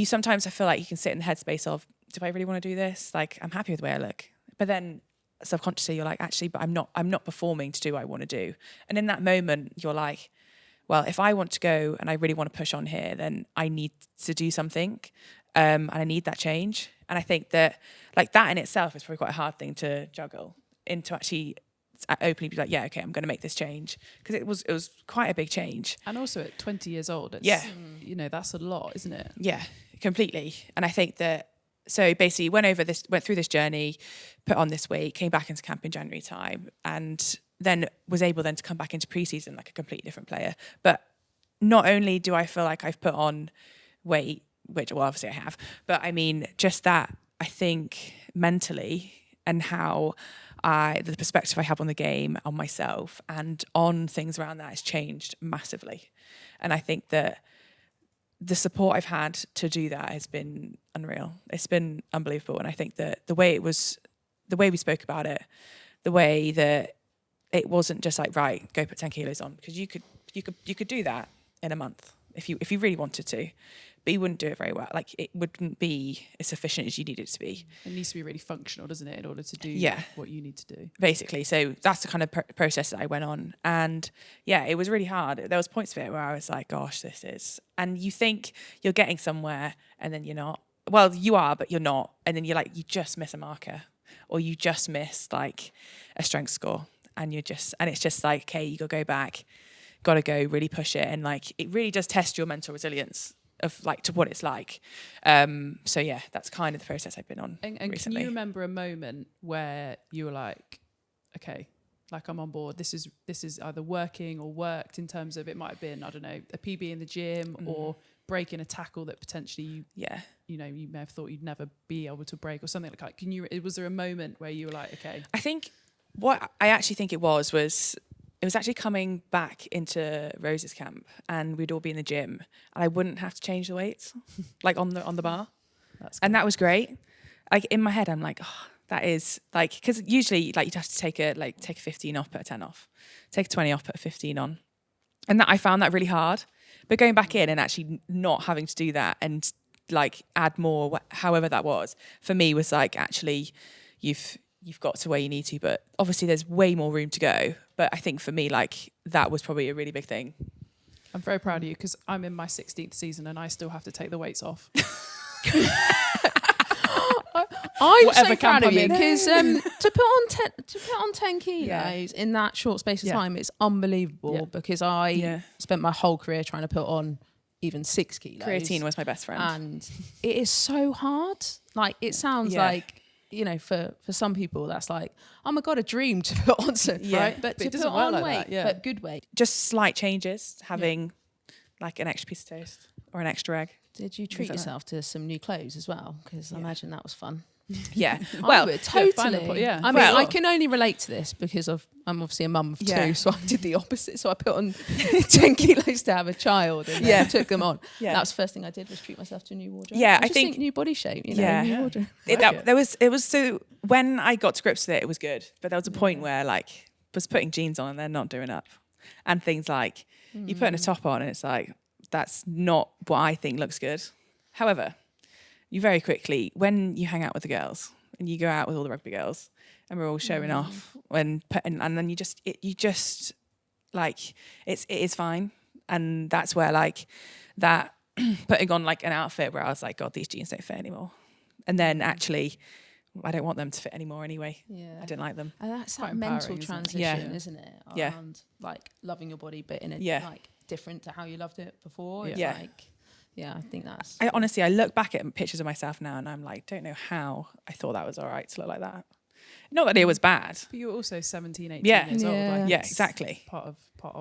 sometimes I feel like you can sit in the headspace of, do I really want to do this? Like, I'm happy with the way I look. But then subconsciously you're like, actually, but I'm not performing to do what I want to do. And in that moment, you're like, well, if I want to go and I really want to push on here, then I need to do something. And I need that change. And I think that like that in itself is probably quite a hard thing to juggle, into actually openly be like, yeah, okay, I'm going to make this change, because it was quite a big change. And also at 20 years old, it's, you know, that's a lot, isn't it? Yeah, completely. And I think that, so basically went through this journey, put on this weight, came back into camp in January time, and then was able then to come back into pre-season like a completely different player. But not only do I feel like I've put on weight, which, well, obviously I have, but I mean, just that, I think mentally, and how the perspective I have on the game, on myself, and on things around that has changed massively. And I think that the support I've had to do that has been unreal. It's been unbelievable. And I think that the way we spoke about it, the way that it wasn't just like, right, go put 10 kilos on, because you could do that in a month if you really wanted to. But you wouldn't do it very well. Like, it wouldn't be as efficient as you need it to be. It needs to be really functional, doesn't it, in order to do what you need to do. Basically. So that's the kind of process that I went on. And yeah, it was really hard. There was points of it where I was like, gosh, this is... And you think you're getting somewhere, and then you're not. Well, you are, but you're not. And then you're like, you just miss a marker, or you just miss like a strength score. And it's just like, okay, you gotta go back, gotta go really push it. And like, it really does test your mental resilience of like to what it's like. So yeah, that's kind of the process I've been on and recently. Can you remember a moment where you were like, okay, like I'm on board, this is either working or worked, in terms of, it might have been, I don't know, a PB in the gym, or breaking a tackle that potentially you know, you may have thought you'd never be able to break, or something like that. Was there a moment where you were like, okay? I think what I actually think it was actually coming back into Rose's camp, and we'd all be in the gym, and I wouldn't have to change the weights, like on the bar. And that was great. Like in my head, I'm like, oh, that is like, because usually like you'd have to take a 15 off, put a 10 off, take a 20 off, put a 15 on. And that I found that really hard. But going back in and actually not having to do that and like add more, however that was, for me was like, actually, you've you've got to where you need to, but obviously there's way more room to go. But I think for me, like, that was probably a really big thing. I'm very proud of you because I'm in my 16th season and I still have to take the weights off. I'm Whatever so proud camp of I'm you in. because to put on 10 kilos in that short space of time, it's unbelievable. Yeah. Because I spent my whole career trying to put on even 6 kilos. Creatine was my best friend. And it is so hard. Like, it sounds like, you know, for some people that's like, oh my God, a dream to put on some, right? But it to doesn't put work on like weight, that, but good weight. Just slight changes, having like an extra piece of toast or an extra egg. Did you treat yourself to some new clothes as well? Because I imagine that was fun. Yeah. Well, Well, totally. yeah. I mean, I can only relate to this because I'm obviously a mum of 2, so I did the opposite. So I put on 10 kilos to have a child and then took them on. Yeah. That was the first thing I did was treat myself to a new wardrobe. Yeah, I I think new body shape, you know, new wardrobe. It was so when I got to grips with it, it was good. But there was a point where like was putting jeans on and they're not doing up, and things like you putting a top on and it's like that's not what I think looks good. However, you very quickly when you hang out with the girls and you go out with all the rugby girls and we're all showing off and then you just like it is fine, and that's where like that putting on like an outfit where I was like, God, these jeans don't fit anymore, and then actually I don't want them to fit anymore anyway. Yeah. I didn't like them. And that's that Quite mental empowering, isn't it? transition, Yeah. isn't it? Yeah. And like loving your body, but in a like different to how you loved it before. It's Yeah. like, I think that's. I honestly, I look back at pictures of myself now and I'm like, don't know how I thought that was all right to look like that. Not that it was bad. But you were also 17, 18 Yeah. years old. Like, Yeah, it's exactly. Part of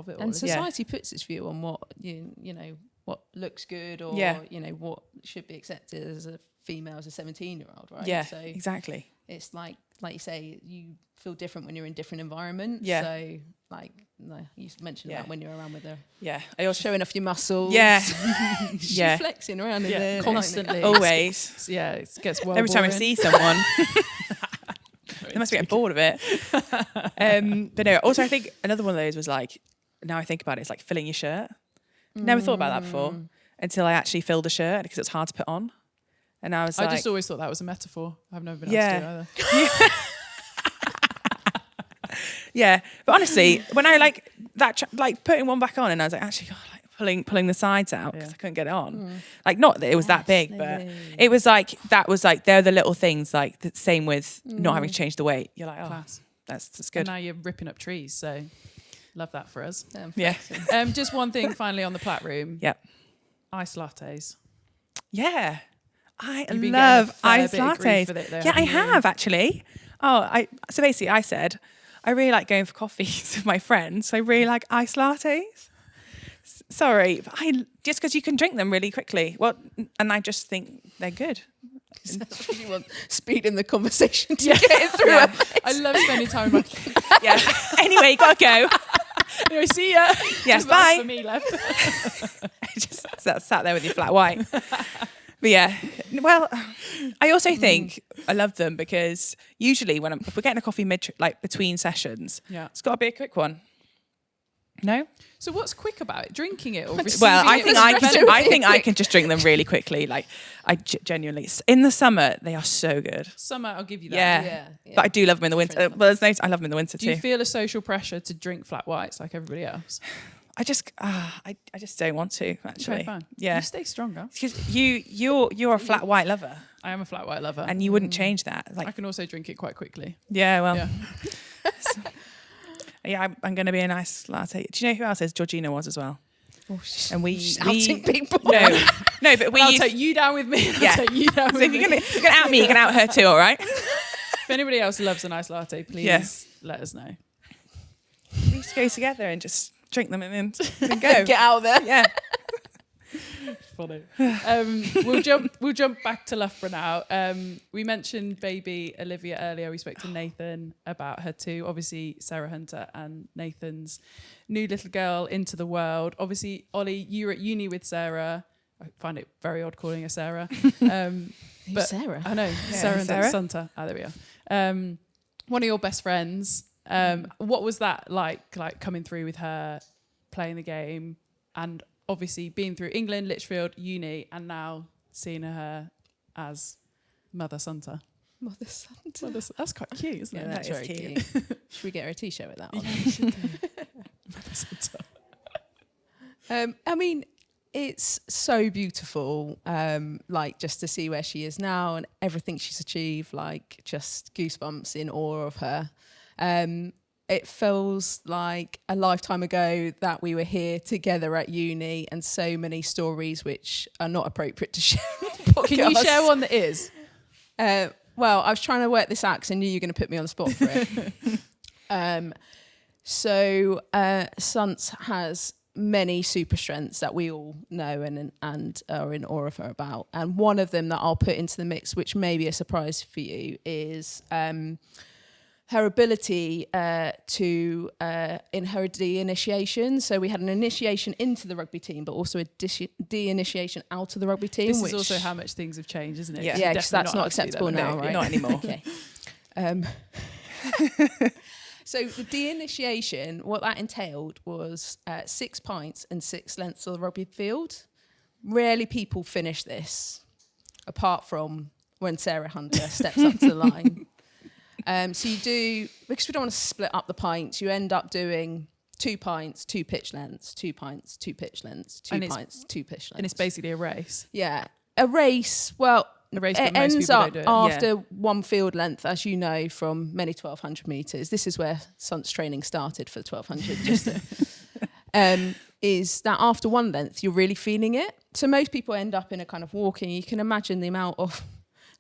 it all. And isn't it? society puts its view on what you know what looks good or you know what should be accepted as a female as a 17-year-old, right? Yeah, So exactly. it's like you say, you feel different when you're in different environments. Yeah. So like you mentioned about when you're around with her. Yeah. I also Showing off your muscles. Yeah. She's Yeah. flexing around in there constantly. always. Yeah, it gets well Every time I boring. see someone, they must be getting bored of it. But no, also I think another one of those was like, now I think about it, it's like filling your shirt. Never thought about that before until I actually filled a shirt because it's hard to put on. And I was like, I just always thought that was a metaphor. I've never been able to do it either. yeah. But honestly, when I like that, like putting one back on and I was like, actually, God, like pulling the sides out because I couldn't get it on. Like, not that it was that big, but it was like, that was like, they're the little things, like the same with not having to change the weight. You're like, oh, Class. that's And good. now you're ripping up trees, so love that for us. Yeah. Just one thing finally on the plat room. Yeah. Iced lattes. Yeah. I You've been love getting a fair iced bit of grief lattes. with it though, Yeah, I haven't you? have actually. So basically I said, I really like going for coffees with my friends. So I really like iced lattes. Sorry, but just because you can drink them really quickly. Well, and I just think they're good. you want speed in the conversation to get it through. Yeah. I love spending time with my Yeah. Anyway, gotta go. Anyway, see ya. Yes, That's bye. for me left. Just sat there with your flat white. But yeah, well, I also think I love them because usually if we're getting a coffee between sessions, it's got to be a quick one. No? So what's quick about it? Drinking it or receiving Well, I it? think I can just drink them really quickly. Like I genuinely, in the summer they are so good. Summer, I'll give you that. Yeah. But I do love them in the winter. Well, I love them in the winter Do you too. feel a social pressure to drink flat whites like everybody else? I just don't want to actually. Okay, fine. Yeah. You stay stronger. Because you're a flat white lover, I am a flat white lover. and you wouldn't change that. Like, I can also drink it quite quickly. yeah, well, Yeah. yeah, I'm going to be a nice latte. Do you know who else is? Georgina was as well. And we outing people. No, but we I'll used. take you down with me. And Yeah. I'll take you down So with if me. you're gonna out me, you can out her too. All right. If anybody else loves a nice latte, please let us know. We used to go together and just drink them and then go. Get out of there. Yeah. Funny. We'll jump back to Loughborough now. We mentioned baby Olivia earlier. We spoke to Nathan about her too. Obviously, Sarah Hunter and Nathan's new little girl into the world. Obviously, Ollie, you were at uni with Sarah. I find it very odd calling her Sarah. But Sarah? I know. Sarah and Sarah. Sunter. Ah, there we are. One of your best friends. What was that like coming through with her, playing the game, and obviously being through England, Lichfield, uni, and now seeing her as Mother Sunter? Mother Sunter. That's quite cute, isn't Yeah, it? that is Very cute. Should we get her a t-shirt with that on? I mean, it's so beautiful, like just to see where she is now and everything she's achieved, like just goosebumps in awe of her. It feels like a lifetime ago that we were here together at uni, and so many stories which are not appropriate to share on the podcast. Can you share one that is? Well, I was trying to work this out because I knew you were going to put me on the spot for it. Sunt has many super strengths that we all know and are in awe of her about. And one of them that I'll put into the mix, which may be a surprise for you, is her ability to in her de-initiation. So we had an initiation into the rugby team, but also a de-initiation out of the rugby team. This which is also how much things have changed, isn't it? Yeah. yeah, because that's not acceptable now, No, right? not anymore. Okay. So the de-initiation, what that entailed was 6 pints and 6 lengths of the rugby field. Rarely people finish this, apart from when Sarah Hunter steps up to the line. So you do, because we don't want to split up the pints, you end up doing 2 pints, 2 pitch lengths, 2 pints, 2 pitch lengths, 2 pints, 2 pitch lengths. And it's basically a race. Yeah. A race, well, A race, it but most ends people up don't do it. after one field length, as you know, from many 1,200 metres. This is where Sunt's training started for 1,200, just to, is that after one length, you're really feeling it. So most people end up in a kind of walking. You can imagine the amount of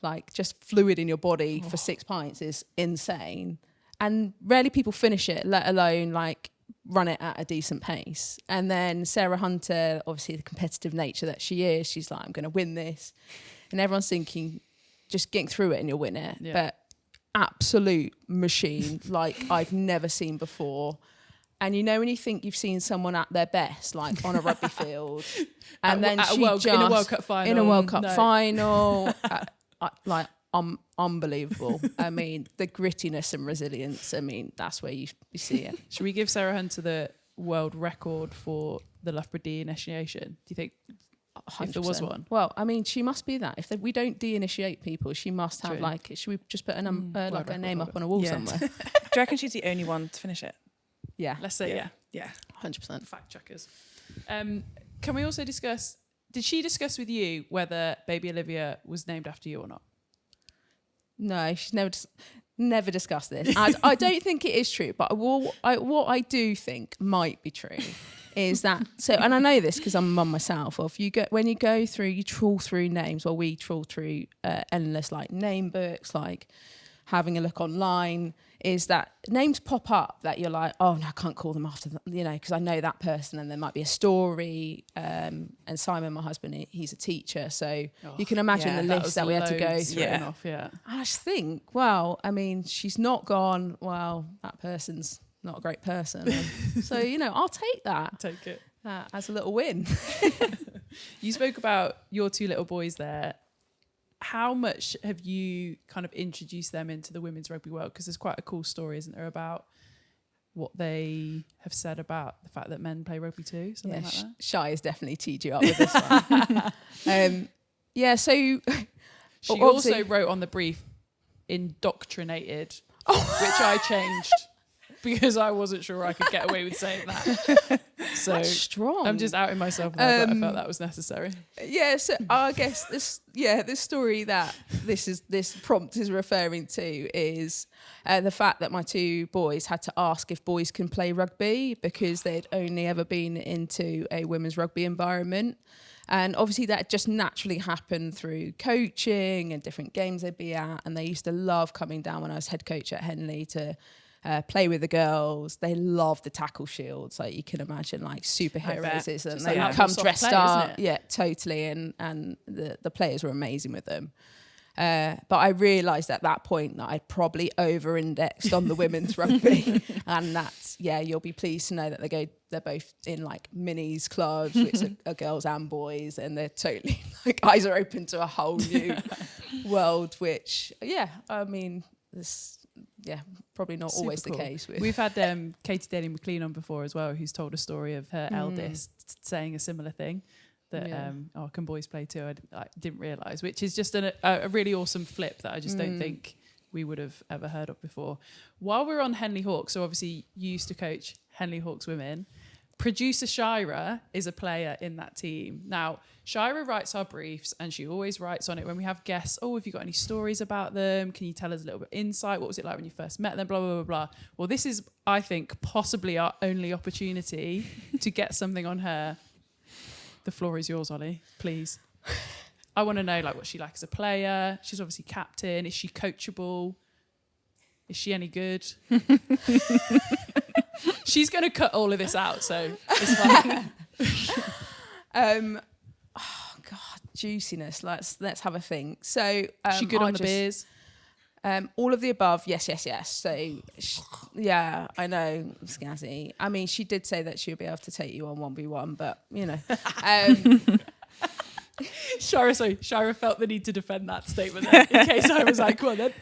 like just fluid in your body for 6 pints is insane. And rarely people finish it, let alone like run it at a decent pace. And then Sarah Hunter, obviously the competitive nature that she is, she's like, I'm going to win this. And everyone's thinking, just getting through it and you'll win it. Yeah. But absolute machine, like I've never seen before. And you know when you think you've seen someone at their best, like on a rugby field, and then she in a World Cup final. in a World Cup No. final, like unbelievable. I mean, the grittiness and resilience. I mean, that's where you see it. Should we give Sarah Hunter the world record for the Loughborough de-initiation? Do you think? If there was 100%. one. Well, I mean, she must be that. If we don't de-initiate people, she must have True. like. Should we just put like record a name holder. up on a wall Yeah. somewhere? Do you reckon she's the only one to finish it? Yeah, Let's say yeah. Yeah. 100%. Fact checkers. Can we also discuss? Did she discuss with you whether baby Olivia was named after you or not? No, she's never discussed this. I don't think it is true, but what I do think might be true is that and I know this because I'm a mum myself. When you go through, you trawl through names. Well, we trawl through endless like name books, like having a look online. Is that names pop up that you're like, oh no, I can't call them after them, because I know that person, and there might be a story. And Simon, my husband, he's a teacher, so you can imagine the list that we had to go loads through. written off, yeah. I just think, well, I mean, she's not gone, well, that person's not a great person. So, I'll take that Take it. as a little win. You spoke about your 2 little boys there. How much have you kind of introduced them into the women's rugby world? Because there's quite a cool story, isn't there, about what they have said about the fact that men play rugby too, something like that? Shy has definitely teed you up with this one. So She also wrote on the brief, indoctrinated, which I changed because I wasn't sure I could get away with saying that. So that's strong. I'm just outing myself now, but I felt that was necessary. Yeah, so I guess this story that this prompt is referring to is the fact that my 2 boys had to ask if boys can play rugby because they'd only ever been into a women's rugby environment. And obviously that just naturally happened through coaching and different games they'd be at. And they used to love coming down when I was head coach at Henley to play with the girls. They love the tackle shields, like you can imagine, like superheroes, and Just they like would come soft dressed play, up. isn't it? Yeah, totally. And the players were amazing with them. But I realised at that point that I'd probably over-indexed on the women's rugby, and that's you'll be pleased to know that they're both in like minis clubs, which are girls and boys, and they're totally like eyes are open to a whole new world. Which I mean this. Yeah, probably not Super always cool. the case. We've had Katie Daly McLean on before as well, who's told a story of her eldest saying a similar thing. that can boys play too? I didn't realise, which is just a really awesome flip that I just don't think we would have ever heard of before. While we're on Henley Hawks, so obviously you used to coach Henley Hawks women. Producer Shira is a player in that team. Now, Shira writes our briefs and she always writes on it when we have guests, have you got any stories about them? Can you tell us a little bit of insight? What was it like when you first met them? Blah, blah, blah, blah. Well, this is, I think, possibly our only opportunity to get something on her. The floor is yours, Ollie, please. I want to know what she likes as a player. She's obviously captain. Is she coachable? Is she any good? She's going to cut all of this out, so it's fine. Oh God, juiciness. Let's have a think. So she good on the beers? All of the above. Yes. So yeah, I know, Scazzy. I mean, she did say that she would be able to take you on 1v1, but you know. Shira felt the need to defend that statement then, in case I was like, well then.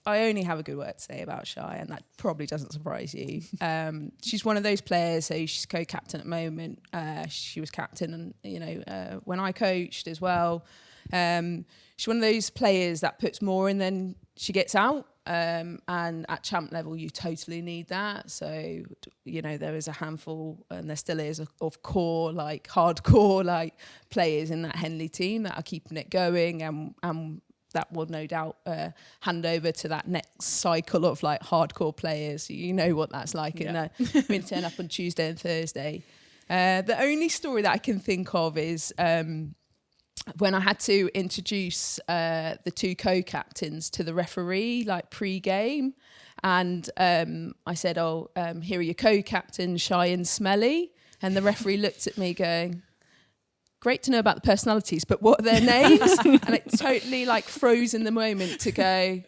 I only have a good word to say about Shy, and that probably doesn't surprise you. She's one of those players, so she's co-captain at the moment. She was captain, and when I coached as well. She's one of those players that puts more in than she gets out. And at champ level, you totally need that. So, there is a handful, and there still is, of core, hardcore, players in that Henley team that are keeping it going, and that will no doubt hand over to that next cycle of hardcore players. You know what that's like. Yeah. And we turn up on Tuesday and Thursday. The only story that I can think of is when I had to introduce the two co-captains to the referee, pre-game. And I said, here are your co-captains, Shy and Smelly. And the referee looked at me going, great to know about the personalities, but what are their names? And it totally froze in the moment to go,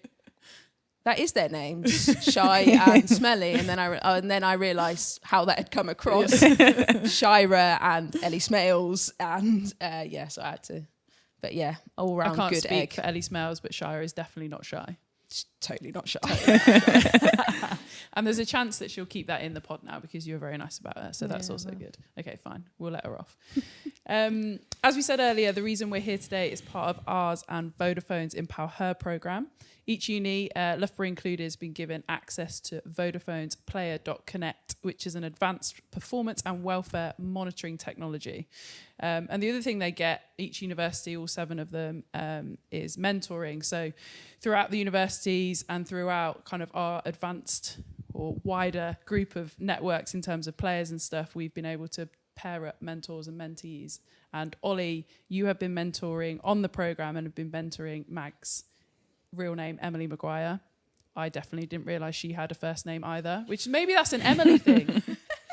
that is their names, Shy and Smelly. And then I realised how that had come across, Shira and Ellie Smales. And so I had to, but yeah, all round good egg. I can't speak for Ellie Smales, but Shira is definitely not shy. She's totally not shy. And there's a chance that she'll keep that in the pod now because you were very nice about her. So that's also good. Okay, fine. We'll let her off. As we said earlier, the reason we're here today is part of ours and Vodafone's EmpowHER programme. Each uni, Loughborough included, has been given access to Vodafone's Player.connect, which is an advanced performance and welfare monitoring technology. And the other thing they get, each university, all 7 of them, is mentoring. So throughout the universities and throughout kind of our advanced or wider group of networks in terms of players and stuff, we've been able to pair up mentors and mentees. And Ollie, you have been mentoring on the programme and have been mentoring Mags, real name Emily Maguire. I definitely didn't realise she had a first name either, which maybe that's an Emily thing.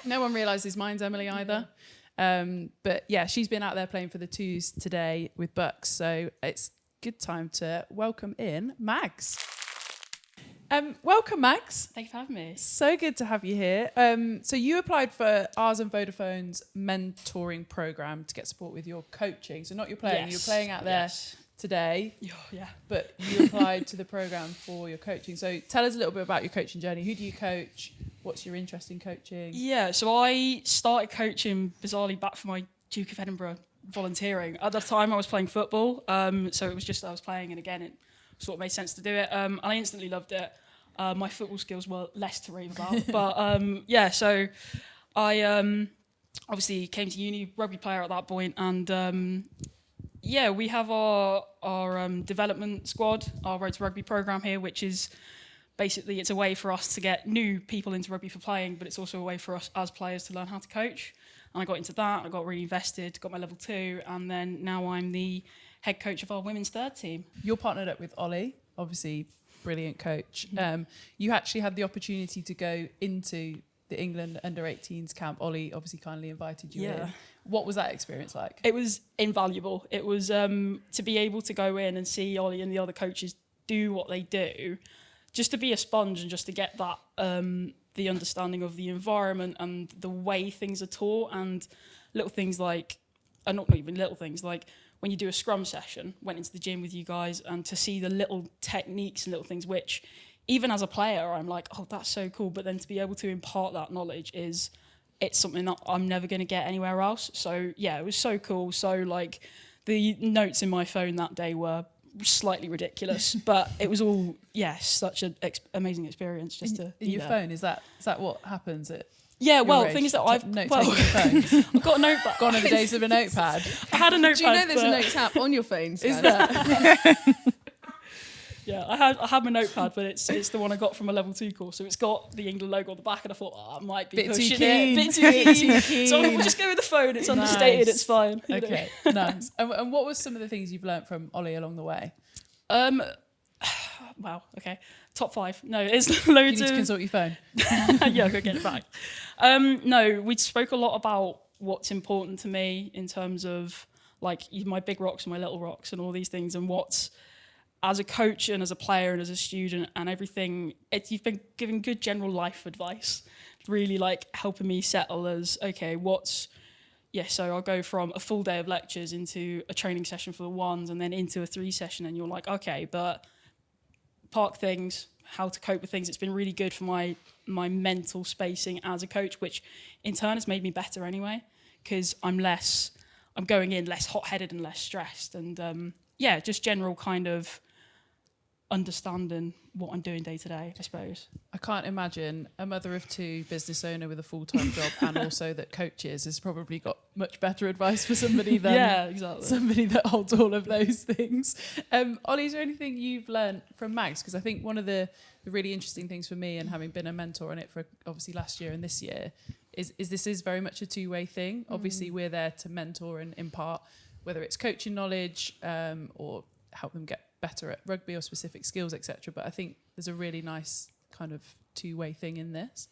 No one realises mine's Emily either. But yeah, she's been out there playing for the twos today with BUCS. So it's good time to welcome in Mags. Welcome, Mags. Thank you for having me. So good to have you here. So you applied for ours and Vodafone's mentoring programme to get support with your coaching. So not your playing, you were playing out there today. Yeah. But you applied to the programme for your coaching. So tell us a little bit about your coaching journey. Who do you coach? What's your interest in coaching? Yeah, so I started coaching bizarrely back for my Duke of Edinburgh volunteering. At the time I was playing football, so it was just I was playing, and again it sort of made sense to do it. And I instantly loved it. My football skills were less to rave about, but so I obviously came to uni, rugby player at that point, and we have our development squad, our Road to Rugby programme here, which is basically it's a way for us to get new people into rugby for playing, but it's also a way for us as players to learn how to coach. And I got into that, I got really invested, got my level 2, and then now I'm the head coach of our women's third team. You're partnered up with Ollie, obviously brilliant coach. You actually had the opportunity to go into the England under-18s camp. Ollie obviously kindly invited you in. What was that experience like? It was invaluable. It was to be able to go in and see Ollie and the other coaches do what they do, just to be a sponge and just to get that the understanding of the environment and the way things are taught, and little things like, not even little things, like when you do a scrum session, went into the gym with you guys, and to see the little techniques and little things which even as a player, I'm like, oh, that's so cool. But then to be able to impart that knowledge it's something that I'm never going to get anywhere else. So yeah, it was so cool. So like the notes in my phone that day were slightly ridiculous, but it was all, such an amazing experience just to in be your there. phone. Is that what happens at Yeah, well, your the thing age? is that I've Note taking your phone. I've got a notepad. Gone are the days of a notepad. I had a notepad. Do you know there's a but- notes app on your phone? Is Scaz? that? Yeah, I had my notepad, but it's the one I got from a level 2 course. So it's got the England logo on the back, and I thought, I might be Bit too pushing keen. it. Bit too keen. So we'll just go with the phone. It's understated. Nice. It's fine. you know. Okay, nice. And what was some of the things you've learnt from Ollie along the way? Wow. Okay. Top 5. No, it's You loads need to of. consult your phone. Yeah, go get it back. No, we spoke a lot about what's important to me in terms of like my big rocks and my little rocks and all these things, and what's, as a coach and as a player and as a student and everything, you've been giving good general life advice, really like helping me settle as, okay, so I'll go from a full day of lectures into a training session for the ones and then into a 3 session, and you're like, okay, but park things, how to cope with things. It's been really good for my mental spacing as a coach, which in turn has made me better anyway, because I'm going in less hot-headed and less stressed, and just general kind of understanding what I'm doing day to day, I suppose. I can't imagine a mother of 2, business owner with a full-time job, and also that coaches has probably got much better advice for somebody than somebody that holds all of those things. Ollie, is there anything you've learned from Mags? Because I think one of the really interesting things for me, and having been a mentor on it for obviously last year and this year, is this is very much a two-way thing. Obviously, we're there to mentor and impart, whether it's coaching knowledge or help them get better at rugby or specific skills, etc. But I think there's a really nice kind of two-way thing in this.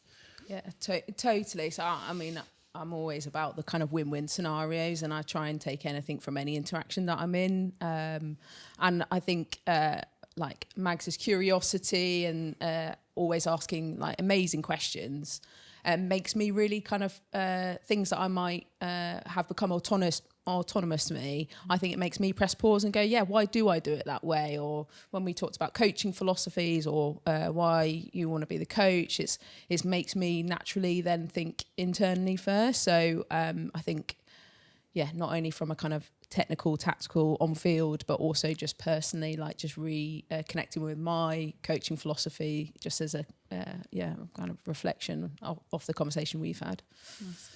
Yeah, totally. So, I mean, I'm always about the kind of win-win scenarios, and I try and take anything from any interaction that I'm in. And I think like Mags's curiosity and always asking like amazing questions makes me really kind of things that I might have become autonomous to me. I think it makes me press pause and go, yeah, why do I do it that way? Or when we talked about coaching philosophies or why you want to be the coach, it makes me naturally then think internally first. So I think, not only from a kind of technical, tactical on field, but also just personally, like just connecting with my coaching philosophy, just as a kind of reflection of the conversation we've had. Nice.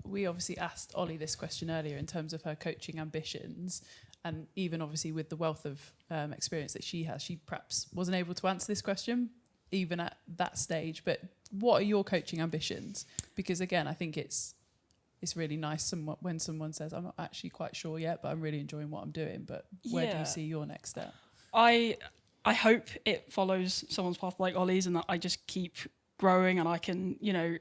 We obviously asked Ollie this question earlier in terms of her coaching ambitions, and even obviously with the wealth of experience that she has, she perhaps wasn't able to answer this question even at that stage. But what are your coaching ambitions? Because again, I think it's really nice when someone says, I'm not actually quite sure yet, but I'm really enjoying what I'm doing. But where do you see your next step? I hope it follows someone's path like Ollie's, and that I just keep growing, and I can,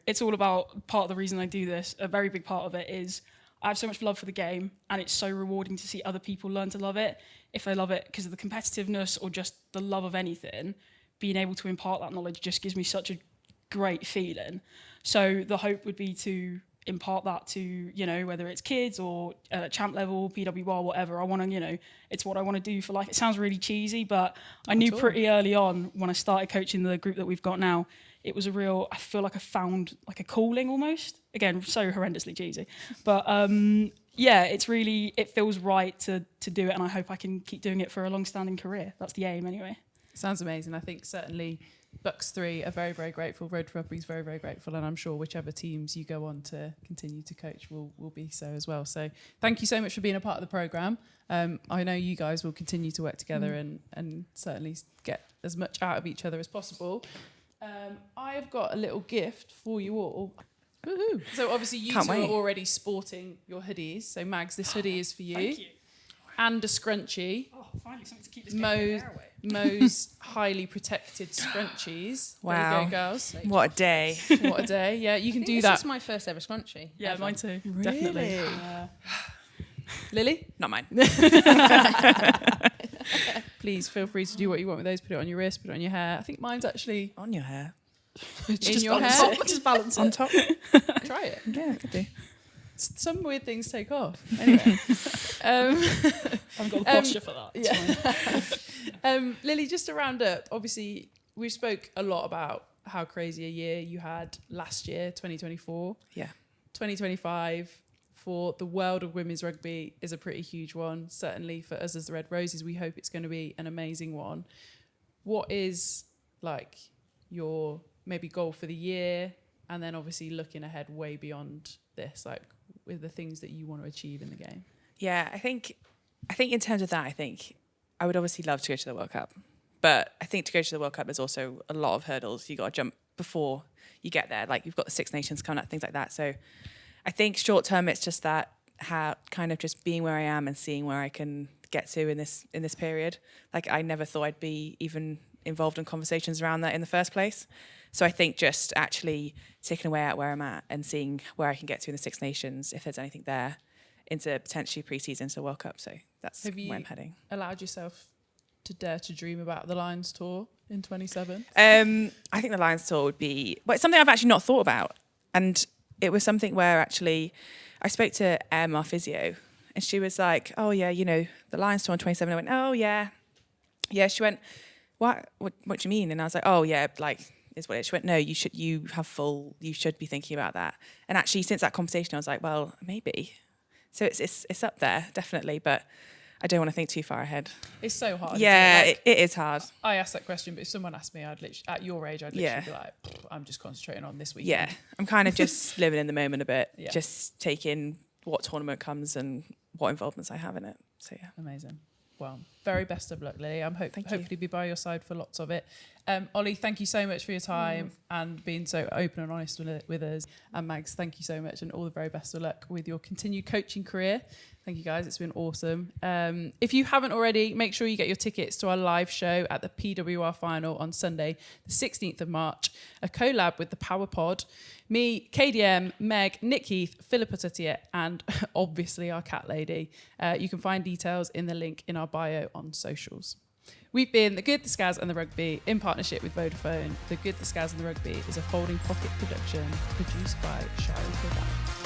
it's all about, part of the reason I do this, a very big part of it is I have so much love for the game, and it's so rewarding to see other people learn to love it. If they love it because of the competitiveness or just the love of anything, being able to impart that knowledge just gives me such a great feeling. So the hope would be to impart that to, whether it's kids or champ level, PWR, whatever. I want to, it's what I want to do for life. It sounds really cheesy, but I knew pretty early on when I started coaching the group that we've got now, it was I feel like I found like a calling almost. Again, so horrendously cheesy. But it feels right to do it, and I hope I can keep doing it for a long-standing career. That's the aim anyway. Sounds amazing. I think certainly BUCS 3 are very, very grateful. Road to Rugby is very, very grateful, and I'm sure whichever teams you go on to continue to coach will be so as well. So thank you so much for being a part of the programme. I know you guys will continue to work together and certainly get as much out of each other as possible. I've got a little gift for you all. Woohoo. So obviously you two are already sporting your hoodies. So Mags, this hoodie is for you. Thank you. And a scrunchie. Oh, finally something to keep this away. Mo's highly protected scrunchies. Wow. There you go, girls. What a day. What a day. Yeah, you can do This that. is my first ever scrunchie. Yeah, mine too. Definitely. Lily? Not mine. Please feel free to do what you want with those. Put it on your wrist, put it on your hair. I think mine's actually On your hair. in your hair. Just balance it. On top. Try it. Yeah, could do. Some weird things take off. Anyway. I haven't got the posture for that. Yeah. Lily, just to round up, obviously we spoke a lot about how crazy a year you had last year, 2024. Yeah. 2025 for the world of women's rugby is a pretty huge one. Certainly for us as the Red Roses, we hope it's going to be an amazing one. What is like your maybe goal for the year? And then obviously looking ahead way beyond this, like with the things that you want to achieve in the game. Yeah, I think in terms of that, I think I would obviously love to go to the World Cup. But I think to go to the World Cup, there's also a lot of hurdles you got to jump before you get there. Like you've got the Six Nations coming up, things like that. So I think short term, it's just that how kind of just being where I am and seeing where I can get to in this period. Like I never thought I'd be even involved in conversations around that in the first place. So I think just actually taking away at where I'm at and seeing where I can get to in the Six Nations, if there's anything there, into potentially pre-season to the World Cup. So that's where I'm heading. Allowed yourself to dare to dream about the Lions tour in 27? I think the Lions tour would be it's something I've actually not thought about. And it was something where actually I spoke to our physio and she was like, oh yeah, you know, the Lions tour in 27. I went, oh yeah. Yeah, she went, what do you mean? And I was like, oh yeah, like is what it is. She went, no, you should be thinking about that. And actually since that conversation, I was like, well, maybe. So it's up there, definitely, but I don't want to think too far ahead. It's so hard. Yeah, it is hard. I asked that question, but if someone asked me, I'd literally, at your age, I'd literally be like, I'm just concentrating on this weekend. Yeah, I'm kind of just living in the moment a bit, Yeah. just taking what tournament comes and what involvements I have in it. So yeah. Amazing. Well, very best of luck, Lilli. I'm hopefully be by your side for lots of it. Ollie, thank you so much for your time and being so open and honest with us. And Mags, thank you so much and all the very best of luck with your continued coaching career. Thank you guys, it's been awesome. If you haven't already, make sure you get your tickets to our live show at the PWR final on Sunday, the 16th of March, a collab with the Power Pod. Me, KDM, Meg, Nick Heath, Philippa Tuttier, and obviously our cat lady. You can find details in the link in our bio on socials. We've been The Good, The Scaz and The Rugby in partnership with Vodafone. The Good, The Scaz and The Rugby is a folding pocket production produced by Shira.